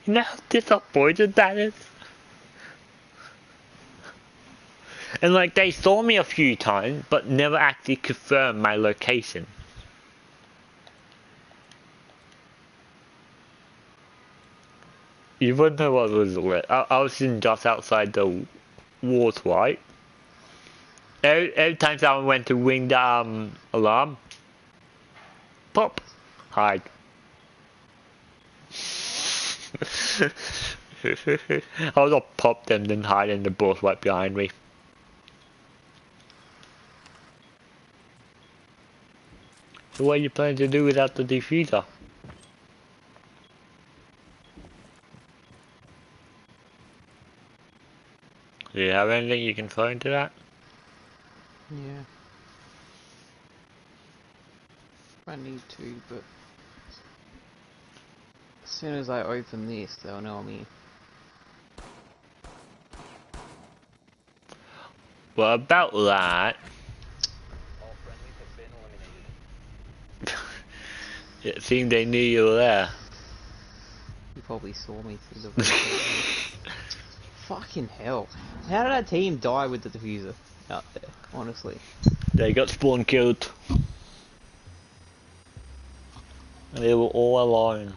You know how disappointed that is? And like they saw me a few times but never actually confirmed my location. You wouldn't know what was lit. I was in just outside the walls, right? Every time someone went to ring the alarm, pop, hide. I'll just pop them, then hide in the bush right behind me. So what are you planning to do without the diffuser? Do you have anything you can throw into that? Yeah. I need to, but as soon as I open this, they'll know I'm here. Well, about that, All friendlies have been eliminated. it seemed they knew you were there. You probably saw me through the window. Fucking hell. How did our team die with the diffuser out there, honestly? They got spawn killed. And they were all alone.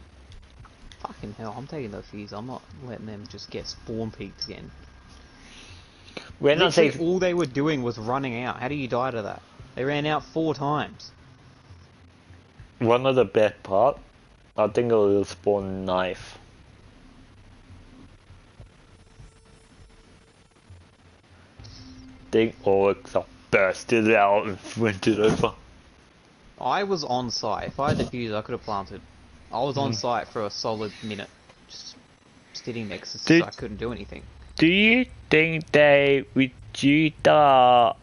Fucking hell, I'm taking the diffuser. I'm not letting them just get spawn peaked again. We're not Literally safe. all they were doing was running out. How do you die to that? They ran out 4 times. One of the best part, I think it was spawn knife. Think orcs are bursted out and went it over. I was on site. If I had defused, I could have planted. I was on site for a solid minute. Just sitting next to Did- so I couldn't do anything. Do you think they reduced the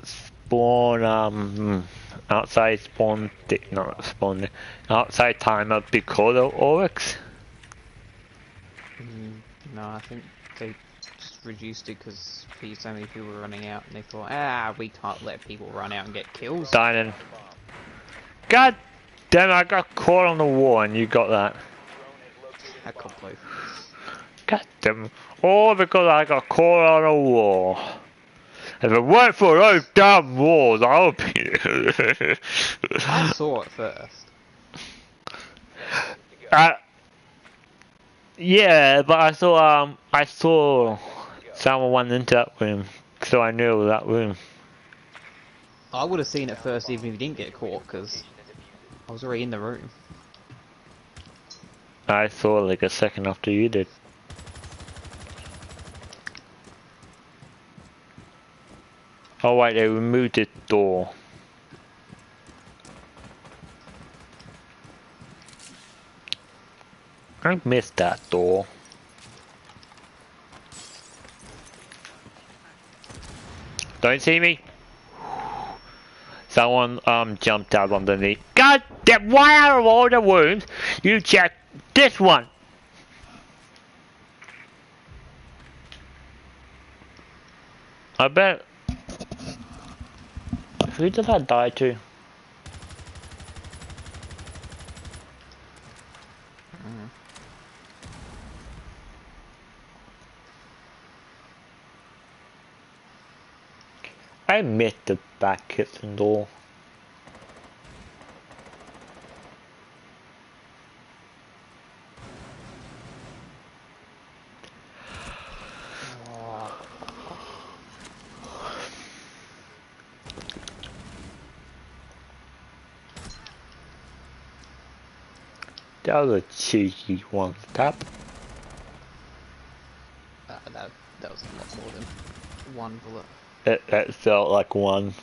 spawn outside spawn not spawn outside timer because of orcs? No, I think they just reduced it because so many people were running out and they thought, we can't let people run out and get kills. Dining. God damn it, I got caught on the wall and you got that. I got both. God damn. All because I got caught on a wall. If it weren't for those damn walls, I would be. I saw it first. Yeah, but I saw someone went into that room, so I knew it was that room. I would have seen it first even if you didn't get caught because I was already in the room. I saw it like a second after you did. Oh wait, they removed the door. I missed that door. Don't see me. Someone jumped out underneath. God damn! Why out of all the rooms you check this one? I bet. Who did I die to? I missed the back kitchen door. That was a cheeky one tap. That was a lot more than one bullet. It felt like one.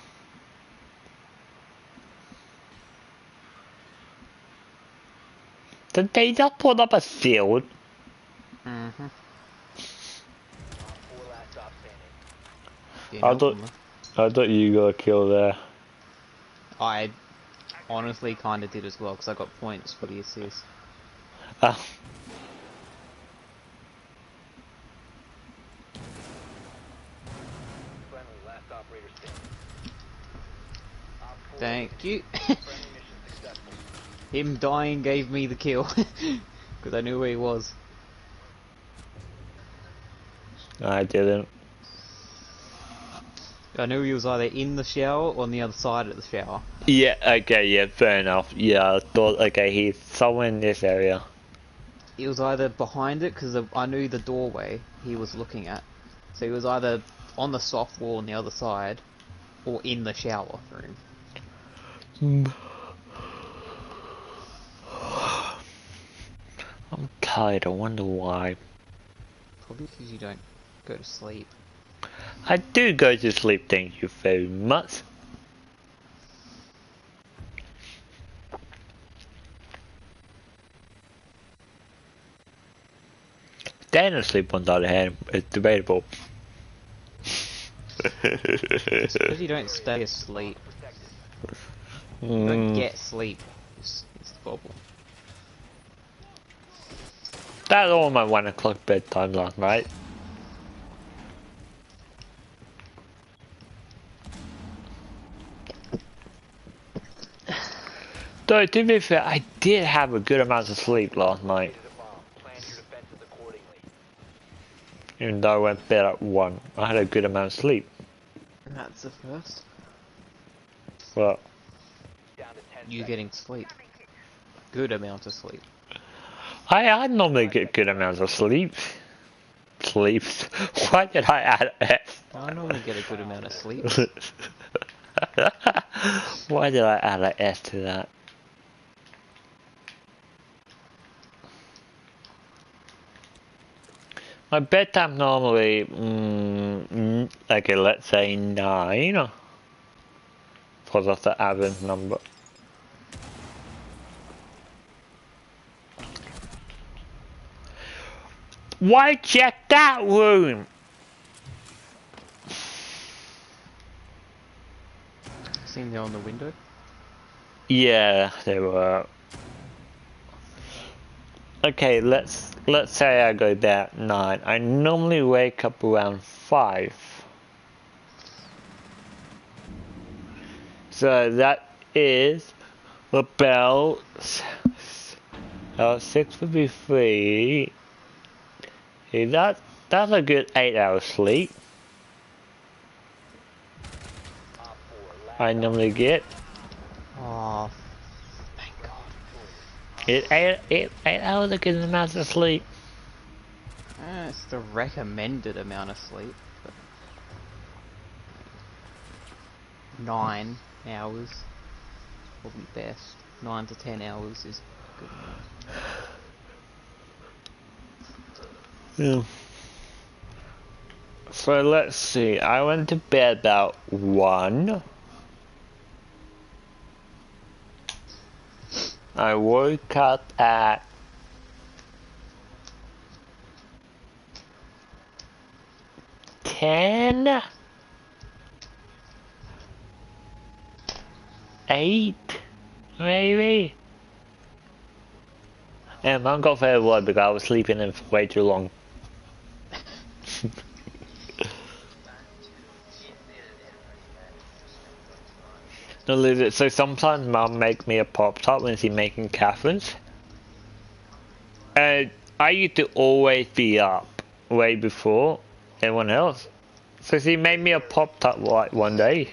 Did they just put up a shield? Mm-hmm. I thought you got a kill there. I honestly kind of did as well because I got points for the assist. Ah. Thank you. Him dying gave me the kill because I knew where he was. I didn't. I knew he was either in the shower or on the other side of the shower. Yeah, okay, yeah, fair enough. Yeah, I thought, okay, he's somewhere in this area. He was either behind it because I knew the doorway he was looking at. So he was either on the soft wall on the other side or in the shower room. I'm tired, I wonder why. Probably because you don't go to sleep. I do go to sleep, thank you very much. Staying asleep on the other hand is debatable. Because you don't stay asleep. You don't get sleep. It's the problem. That's all my 1 o'clock bedtime last night. Though, to be fair, I did have a good amount of sleep last night. Even though I went to bed at 1, I had a good amount of sleep. And that's the first. Well, You getting sleep. Good amount of sleep. I normally get good amounts of sleep. sleeps. Why did I add S? I normally get a good amount of sleep. Why did I add an S to that? My bedtime normally, okay, let's say 9. Because that's the average number. Why check that room? Seen there on the window? Yeah, they were. Okay, let's say I go there at 9. I normally wake up around 5. So that is about 6 would be 3. See, that's a good 8 hours sleep. I normally get. Oh, thank God. 8 hours a good amount of sleep. It's the recommended amount of sleep. But 9 hours will be best. 9 to 10 hours is good enough. Yeah. So let's see, I went to bed about 1. I woke up at 10, 8, maybe. And Mum got very worried because I was sleeping in for way too long. No, legit, so sometimes Mum makes me a Pop-Tart when she's making Catherine's. And I used to always be up way before everyone else. So she made me a Pop-Tart like one day.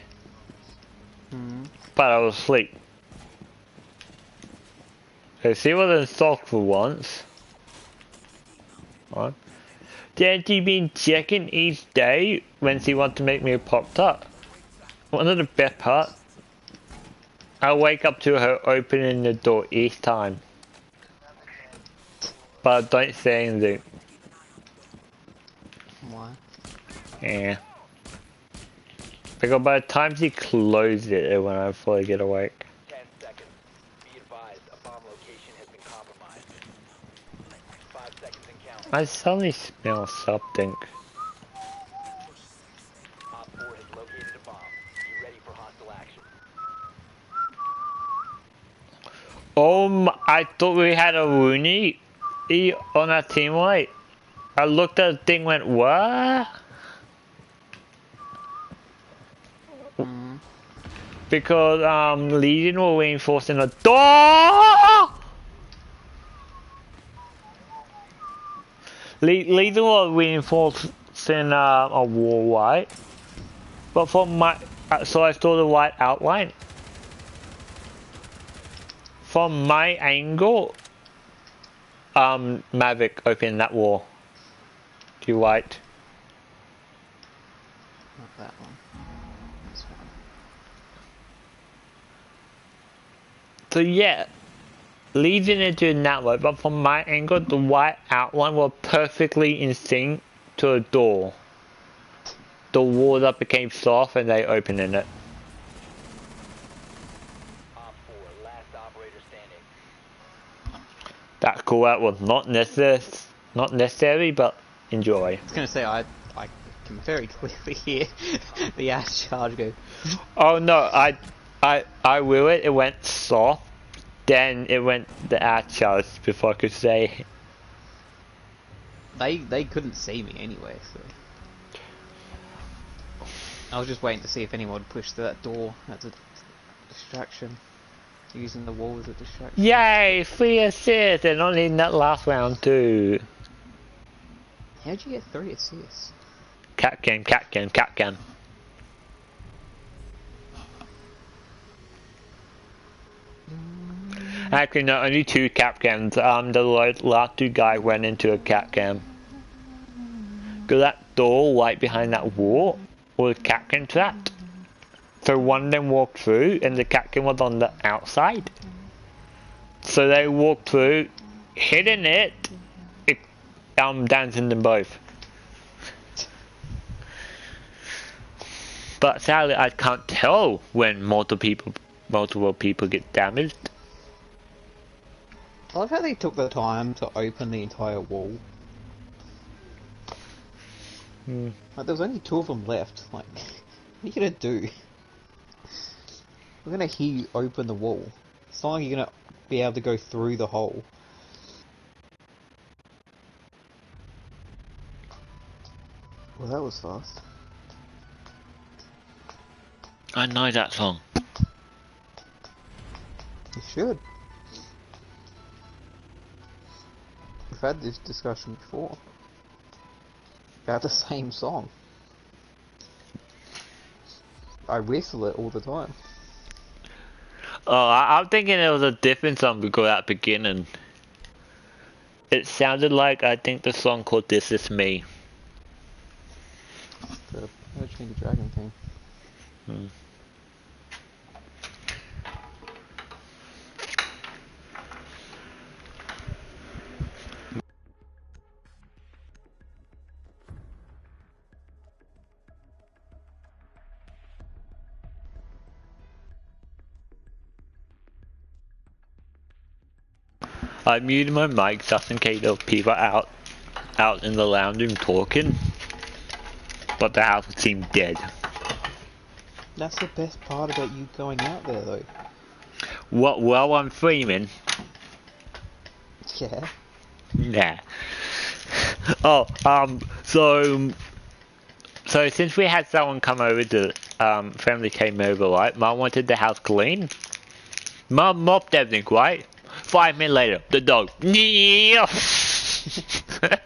But I was asleep. So she was in stock for once. Right. Then she been checking each day when she wants to make me a Pop-Tart. One of the best parts, I wake up to her opening the door each time. But I don't say anything. Why? Yeah. Because by the time she closes it when I fully get awake. 10 seconds. Be advised, a bomb location has been compromised. 5 seconds and counting. I suddenly smell something. Op 4 has located a bomb. Be ready for hostile action. I thought we had a Rooney on our team, right? I looked at the thing, went, what? Because Legion were reinforcing a door. Legion were reinforcing a wall, right? But from my so I saw the white outline. From my angle, Maverick opened that wall. To your right. Not that one. This one. So yeah, Legion into that way, but from my angle, the white outline was perfectly in sync to a door. The wall that became soft and they opened in it. Op 4, last operator standing. That call out was not necessary, but enjoy. I was gonna say I can very clearly hear the ass charge go. Oh no, I will it. It went soft, then it went the ass charge before I could say. They couldn't see me anyway, so I was just waiting to see if anyone would push through that door. That's a distraction. Using the wall as a distraction. Yay! 3 assists, and only in that last round too. How'd you get 3 assists? Cat game. Actually, no, only 2 cap cams. The last 2 guys went into a cap cam. 'Cause that door right behind that wall was Catkin trapped. So one of them walked through and the Catkin was on the outside. So they walked through, hitting it, dancing them both. But sadly I can't tell when multiple people get damaged. I love how they took the time to open the entire wall. Like, there was only 2 of them left. Like, what are you gonna do? We're gonna hear you open the wall. It's not like you're gonna be able to go through the hole. Well, that was fast. I know that song. You should. We've had this discussion before. About the same song. I whistle it all the time. Oh, I'm thinking it was a different song because at the beginning. It sounded like, I think, the song called This Is Me. The Urge Me the Dragon thing. I muted my mic just in case there were people out in the lounge room talking. But the house seemed dead. That's the best part about you going out there, though. What? Well, I'm Freeman. Yeah. Nah. Oh, so since we had someone come over to, family came over, right? Mom wanted the house clean. Mom mopped everything, right? 5 minutes later, the dog. Yeah,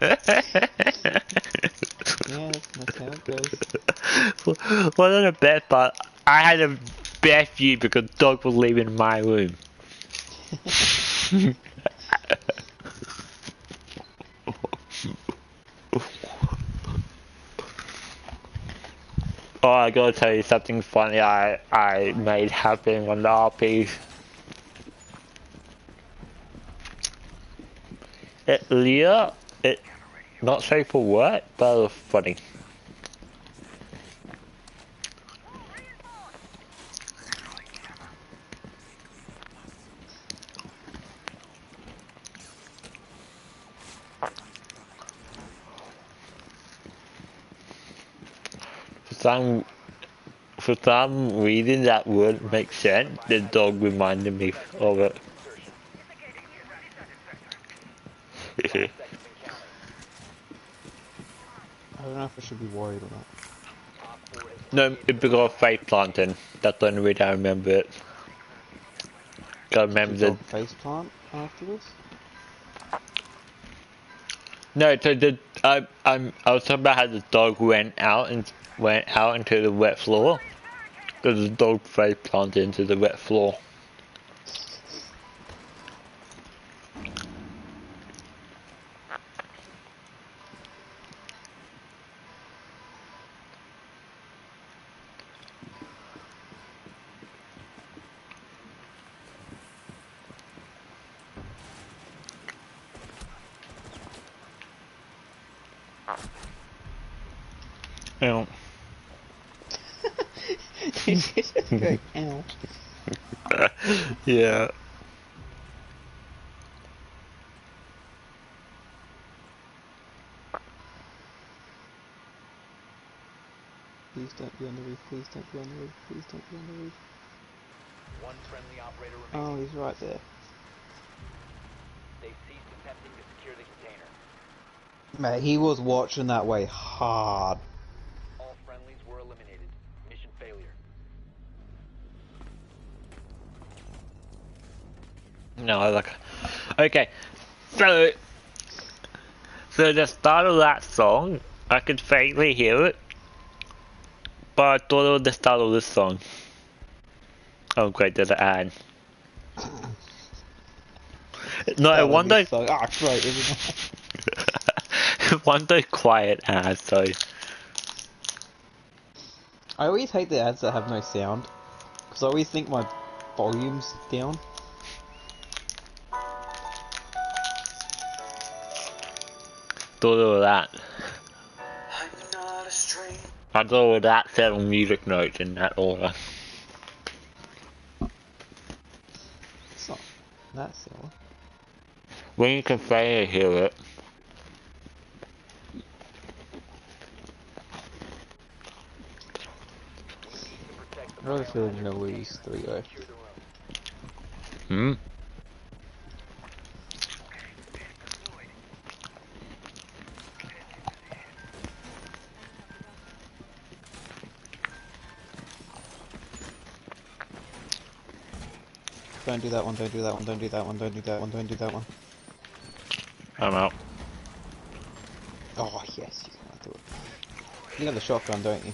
that's how it goes. Wasn't a bad part. I had a bad view because the dog was leaving my room. Oh, I gotta tell you something funny I made happen on the RP. Leah, not safe for work, but it was funny. For some reason that word makes sense. The dog reminded me of it. I don't know if I should be worried or not. No, it because of face planting. That's the only reason I remember it. I remember Did the face plant afterwards? No, so I was talking about how the dog went out into the wet floor. Because the dog face planted into the wet floor. Ow. Go, ow. Yeah. Please don't be on the roof, please don't be on the roof, please don't be on the roof. One friendly operator Oh, remaining. he's right there. They've ceased attempting to secure the container. Mate, he was watching that way hard. All friendlies were eliminated. Mission failure. No, look. Okay, so the start of that song, I could faintly hear it, but I thought it was the start of this song. Oh great, there's an ad. No, I wonder. Ah, great, isn't it? One of those quiet ads, so I always hate the ads that have no sound. Because I always think my volume's down. thought of that. I thought of that 7 music notes in that order. It's not that silly. When you can say hear it. I really feel in the Louise 3-0. Hmm? Don't do that one, don't do that one, don't do that one, don't do that one, don't do that one. I'm out. Oh, yes, you can do it. You got the shotgun, don't you?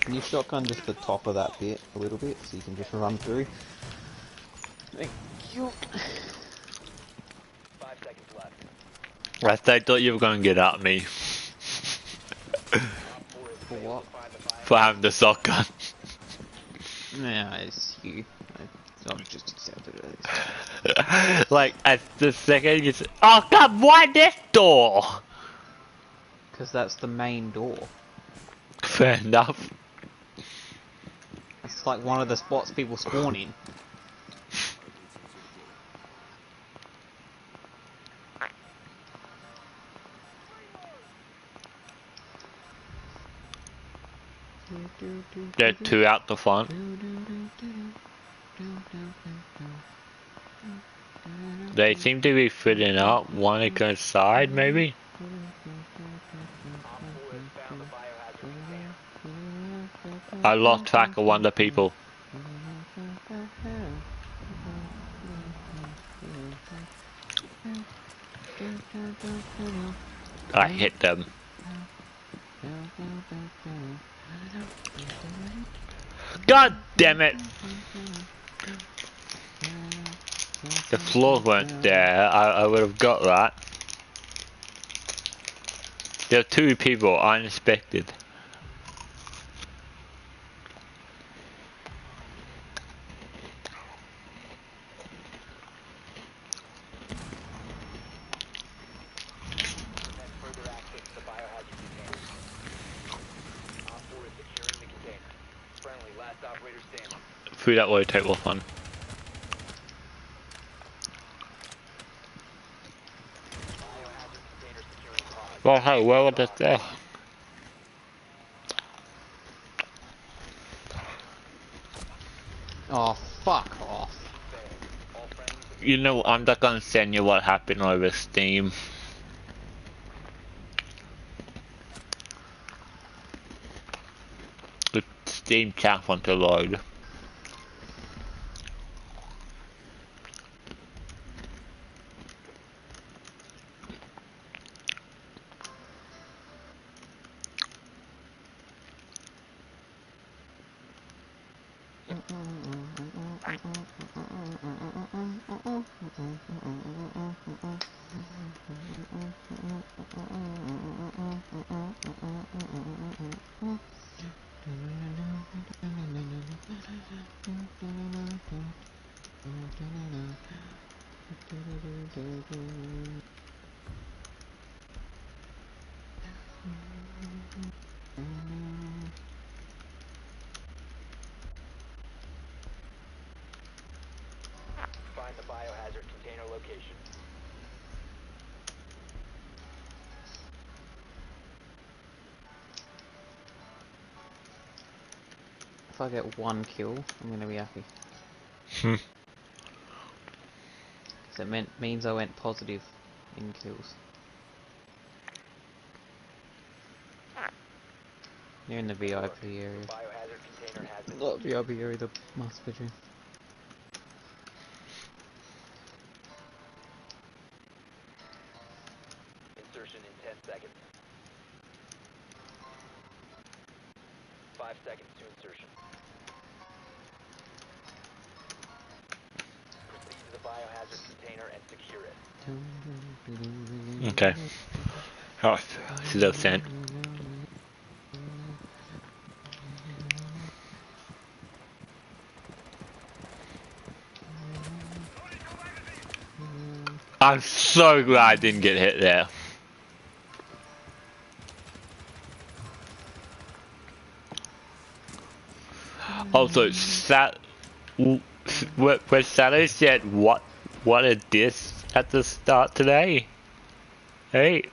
Can you shotgun just the top of that bit a little bit so you can just run through? Thank you. 5 seconds left. I thought you were going to get at me For what? for having the shotgun. Nah, it's you. I've just accepted it. Like, at the second you say, oh god, why this door? Because that's the main door. Fair enough. It's like one of the spots people spawn in. There are 2 out the front. They seem to be fitting up. One to go side, maybe? I lost track of one of the people. I hit them. God damn it! The floor weren't there, I would have got that. There are 2 people, unexpected. Further access to the biohazard container. Op 4 is securing the container. Friendly, last operator standing. Through that way, take off one. Biohazard container securing pod. Well, hey, where was that there? Oh, fuck off. All friendlies have You know, I'm not gonna send you what happened over Steam. The Steam can't want to load. find the biohazard container location. If I get 1 kill, I'm gonna be happy. Hmm. Because it means I went positive in kills. You're in the VIP area. Biohazard container has been Not VIP area, the master bedroom. insertion in 10 seconds. 5 seconds to insertion. Proceed to the biohazard biohazard container and secure it. Okay. Oh, still sent. I'm so glad I didn't get hit there. Also, when Sato said what a diss at the start today, hey,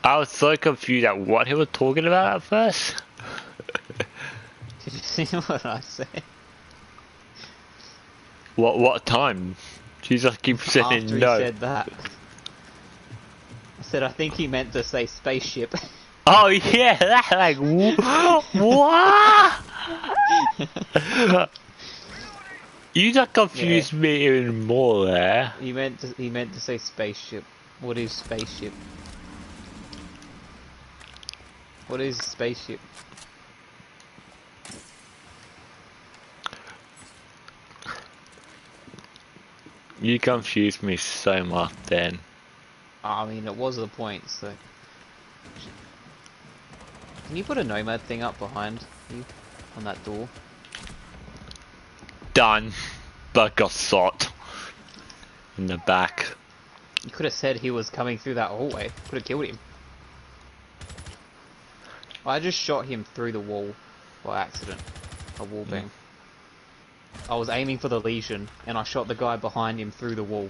I was so confused at what he was talking about at first. Did you see what I said? What time? She just keeps saying After he no. said that. I said, I think he meant to say spaceship. Oh yeah, that's like what? You just confused me even more there. He meant to say spaceship. What is spaceship? What is spaceship? You confused me so much then. I mean, it was the point, so... Can you put a nomad thing up behind you? On that door? Done. But got shot. In the back. You could have said he was coming through that hallway. Could have killed him. I just shot him through the wall. By accident. A wall bang. I was aiming for the Legion, and I shot the guy behind him through the wall.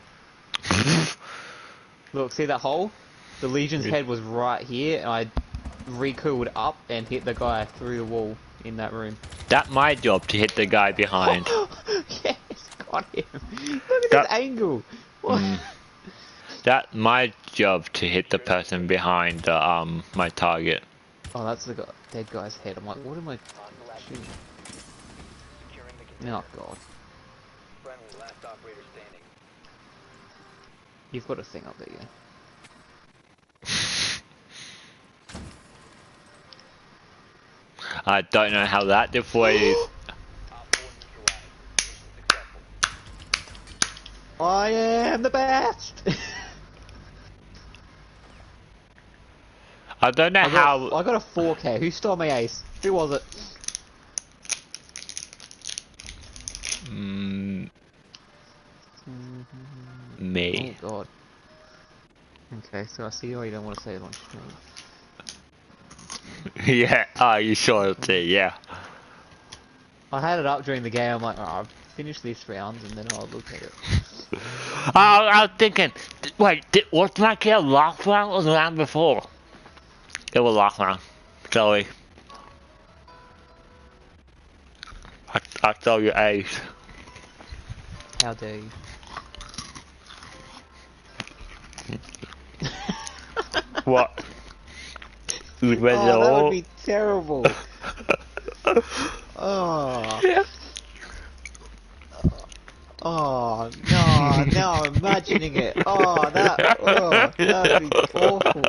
Look, see that hole? The Legion's head was right here, and I recoiled up and hit the guy through the wall in that room. That's my job to hit the guy behind. Yes, got him. Look at this angle. What? That's my job to hit the person behind the my target. Oh, that's the dead guy's head. I'm like, what am I shooting? Securing the container. Oh god. Friendly, last operator standing. You've got a thing up there, yeah. I don't know how that deployed. Op 4 neutralized. Mission successful. I am the best! I don't know how. I got a 4K. Who stole my ace? Who was it? Me. Oh god. Okay, so I see why you don't want to say it on stream. Yeah. Oh, you saw it there. Yeah. I had it up during the game. I'm like, oh, I'll finish this round and then I'll look at it. I was thinking, wait, was my kill last round or the round before? It was last round. Sorry. I saw your ace. How dare you? What? You read it Oh, that all? would be terrible. Oh. Oh, no, now I'm imagining it. Oh, that would be awful.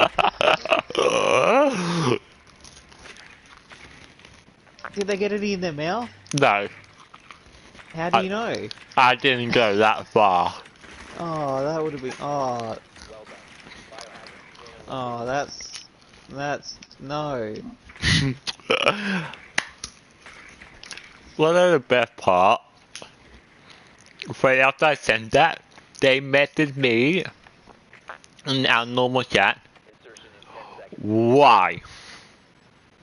Did they get it in their mouth? No, How do you know? I didn't go that far. Oh, that would have been, oh, Well done. that's, no. One of the best part, right after I sent that, they messaged me in our normal chat. Insertion in 10 seconds. Why?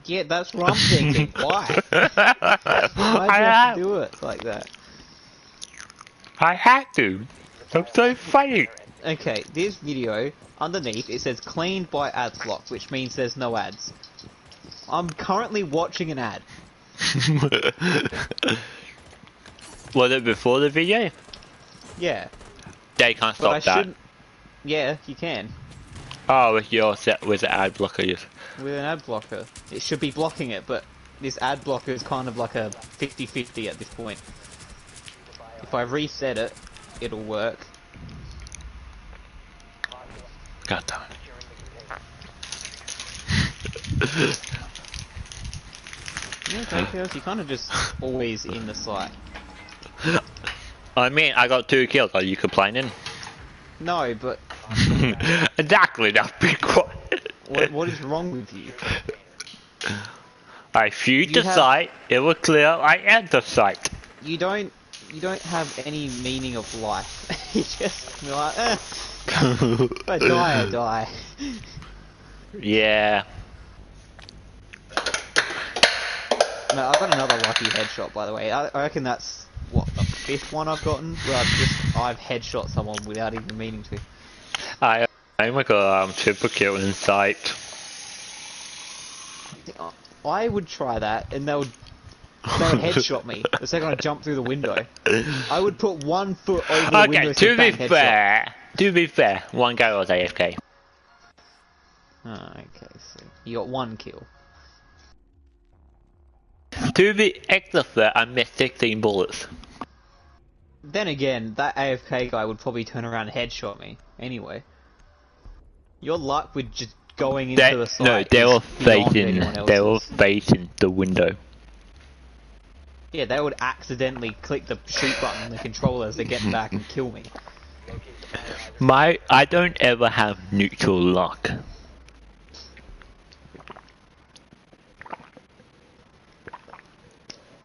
Yeah, that's what I'm thinking. Why? Why'd you have to do it like that? I had to. I'm so funny. Okay, this video, underneath, it says cleaned by AdBlock, which means there's no ads. I'm currently watching an ad. Was it before the video? Yeah, They can't but I stop that. shouldn't... Yeah, you can. Oh, with your set with the ad blocker, yes. With an ad blocker. It should be blocking it, but this ad blocker is kind of like a 50-50 at this point. If I reset it, it'll work. God damn it. Securing the container. Yeah, okay, you're kind of just always in the site. I mean, I got 2 kills. Are you complaining? No, but Exactly. Now be quiet. what is wrong with you? I viewed You the have- site. It was clear. I entered the site. You don't have any meaning of life. You just you're like, if I die, I die. Yeah. No, I've got another lucky headshot, by the way. I reckon that's what the 5th one I've gotten where I've headshot someone without even meaning to. I got a triple kill in sight. I would try that, and they would headshot me the second I jump through the window. I would put 1 foot over the window. Okay, to be bang, headshot. fair, one guy was AFK. Oh, okay, so you got 1 kill. To be extra fair, I missed 16 bullets. Then again, that AFK guy would probably turn around and headshot me anyway. Your luck with just going into the site. No, they were is beyond facing. anyone They were else's. facing the window. Yeah, they would accidentally click the shoot button on the controller as they get back and kill me. I don't ever have neutral luck.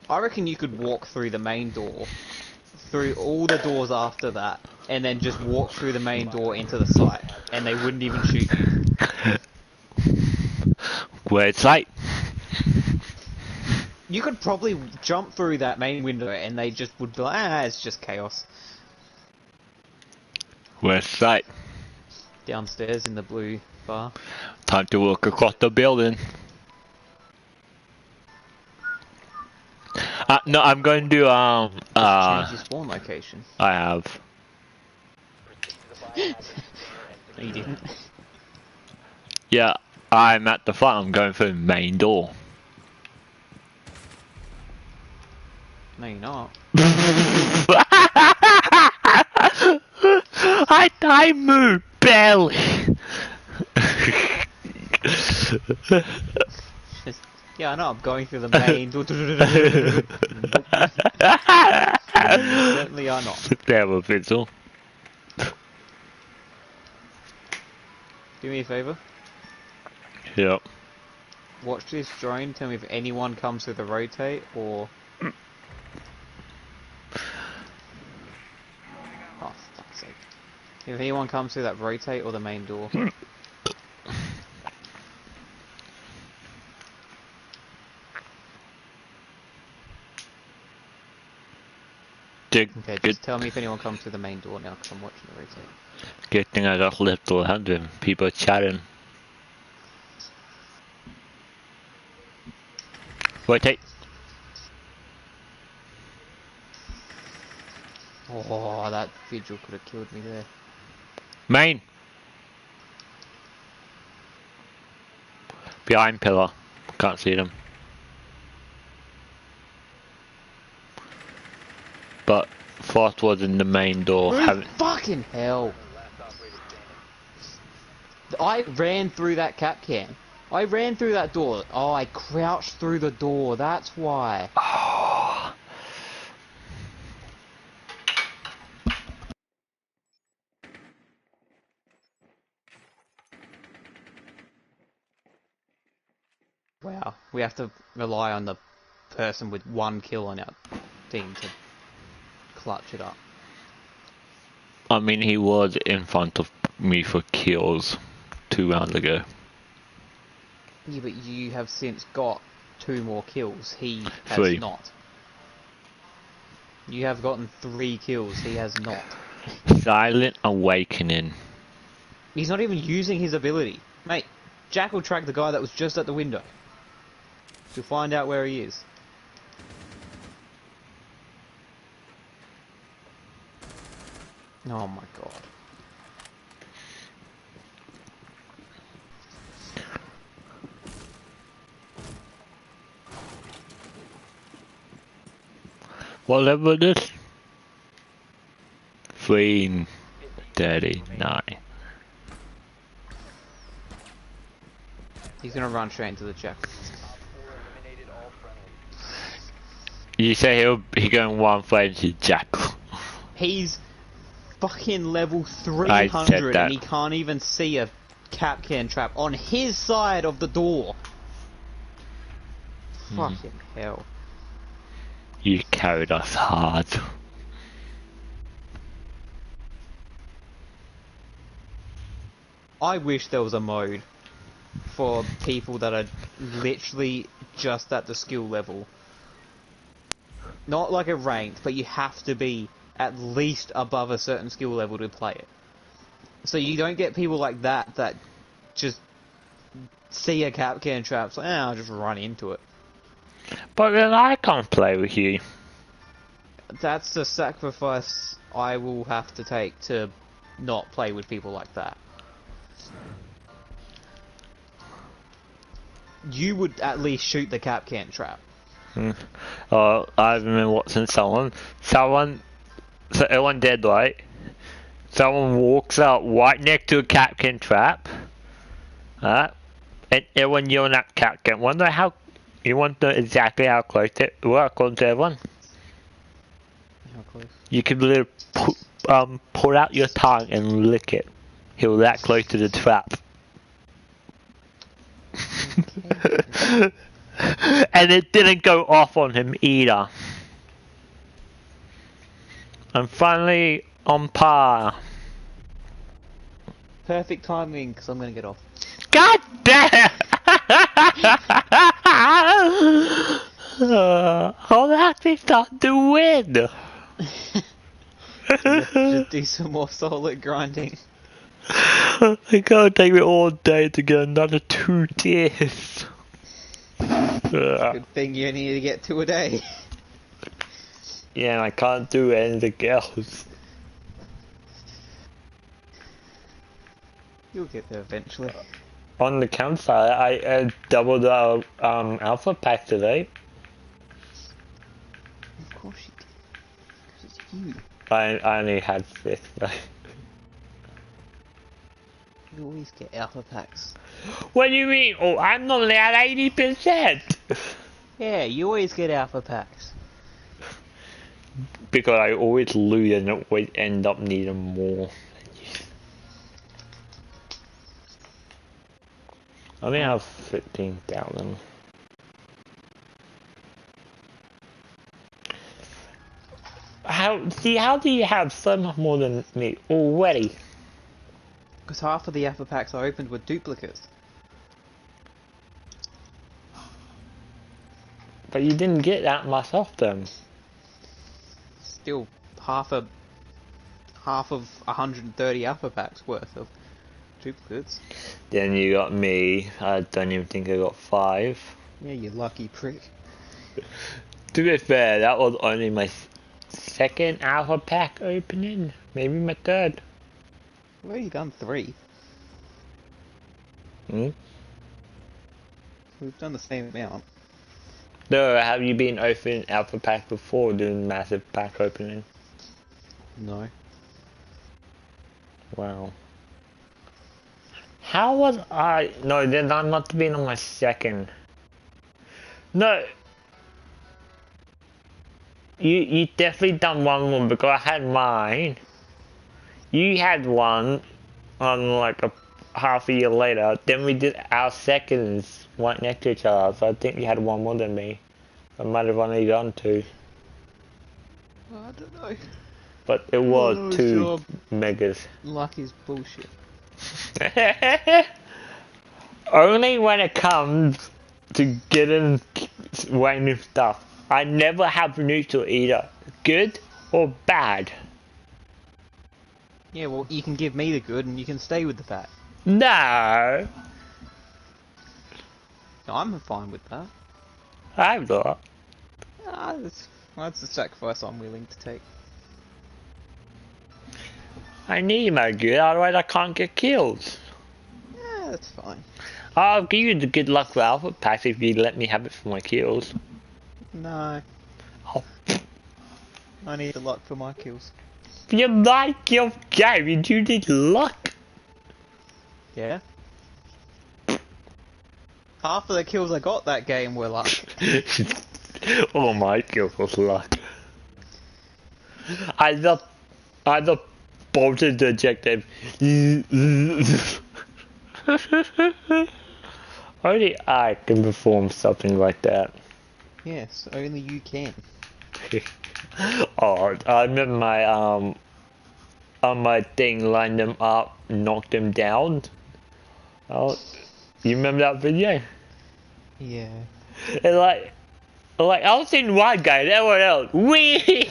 I reckon you could walk through the main door, through all the doors after that, and then just walk through the main door into the site, and they wouldn't even shoot you. Where it's like, You could probably jump through that main window, and they just would be like, it's just chaos. where it's like, Downstairs in the blue bar. time to walk across the building. No, I'm going to Change your spawn location. I have. No, you didn't. Yeah, I'm at the front. I'm going through the main door. No, you're not. I moved barely. Yeah, I know, I'm going through the main door. Certainly are not. There we go. Do me a favour. Yep. Watch this drone, tell me if anyone comes through the rotate, or... Oh, fuck's sake. If anyone comes through that rotate or the main door. Okay, Good, just tell me if anyone comes through the main door now, because I'm watching the rotate. good thing I got left 100 people chatting. Rotate. Oh, that vigil could have killed me there. Main. Behind pillar. Can't see them. But Frost was in the main door. Move, fucking hell! I ran through that cap can. I ran through that door. Oh, I crouched through the door. That's why. Oh. Wow. We have to rely on the person with 1 kill on our team to clutch it up. I mean, he was in front of me for kills 2 rounds ago. Yeah, but you have since got 2 more kills. He has 3. not. You have gotten 3 kills. He has not. Silent Awakening. He's not even using his ability. Mate, Jack will track the guy that was just at the window. To find out where he is. Oh my god. What level is this? 339. He's gonna run straight into the Jack. Eliminated all friendlies. You say he going 1 frame to Jackal. He's fucking level I 300 said that. and he can't even see a Kapkan trap on his side of the door. Fucking hell. You carried us hard. I wish there was a mode for people that are literally just at the skill level. Not like a ranked, but you have to be at least above a certain skill level to play it. So you don't get people like that that just see a Kapkan trap, so I'll just run into it. But then I can't play with you. That's the sacrifice I will have to take to not play with people like that. You would at least shoot the Kapkan trap. I remember watching someone, so everyone dead, right? Someone walks out right next to a Kapkan trap, and everyone yelling at Kapkan. You want to know exactly how close it was according to everyone? How close? You could literally pull out your tongue and lick it. He was that close to the trap. And it didn't go off on him either. And finally, on par. Perfect timing, because I'm going to get off. God damn! I'll actually start to win! Just do some more solid grinding. It's gonna take me all day to get another 2 tiers. Good thing you only need to get 2 a day. Yeah, and I can't do anything else. You'll get there eventually. On the campsite, I doubled our alpha pack today. Of course you did. Because it's you. I only had 5th though. You always get alpha packs. What do you mean? Oh, I'm normally at 80%! Yeah, you always get alpha packs. Because I always lose and always end up needing more. I think I have 15,000. How do you have so much more than me already? Because half of the alpha packs I opened were duplicates. But you didn't get that much off them. Still half of 130 alpha packs worth of duplicates. Then you got me. I don't even think I got 5. Yeah, you lucky prick. To be fair, that was only my 2nd alpha pack opening. Maybe my 3rd. I've already done 3. Hmm? We've done the same amount. No, have you been opening alpha pack before doing massive pack opening? No. Wow. How was I? No, then I must have been on my 2nd. No. You definitely done one more because I had mine. You had one on like a half a year later. Then we did our 2nds right next to each other. So I think you had one more than me. I might have only done 2. I don't know. But it was no, 2 job. megas. Luck is bullshit. Only when it comes to getting random stuff. I never have neutral either. Good or bad. Yeah, well, you can give me the good and you can stay with the bad. No. No, I'm fine with that. I'm not. That's the sacrifice I'm willing to take. I need my good, otherwise I can't get kills. Yeah, that's fine. I'll give you the good luck for alpha packs if you let me have it for my kills. No, Oh, I need the luck for my kills. you like your game, you need luck. Yeah? Half of the kills I got that game were luck. All my kills was luck. I love I the bolted the objective. Only I can perform something like that. Yes, only you can. Oh, I remember my on my thing, lined them up, knocked them down. Oh, you remember that video? Yeah. And like I was in one guy, everyone else, wee.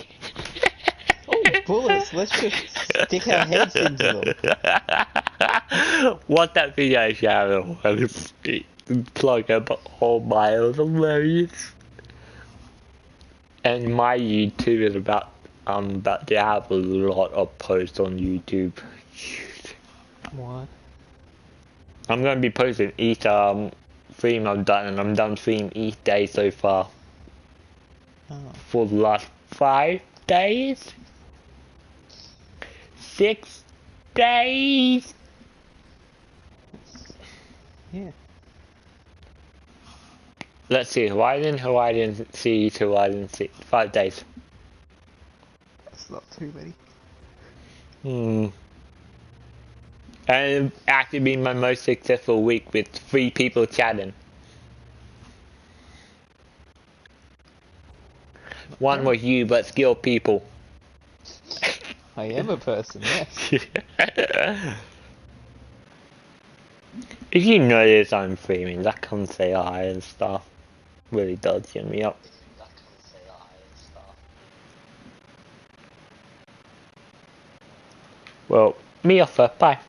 Oh, bullets! Let's just stick our heads into them. What that video, Shadow? Plug up. Oh my, it was hilarious. And my YouTube is about to have a lot of posts on YouTube. What? I'm gonna be posting each stream I've done, and I'm done streaming each day so far. Oh. For the last 5 days? 6 days? Yeah. Let's see, Horizon Seas, Horizon Seas, 5 days. That's not too many. And it's actually been my most successful week with 3 people chatting. One was you, but skilled people. I am a person, yes. If you notice I'm streaming, that can say hi and stuff. Really does get me up. Well, me off, bye.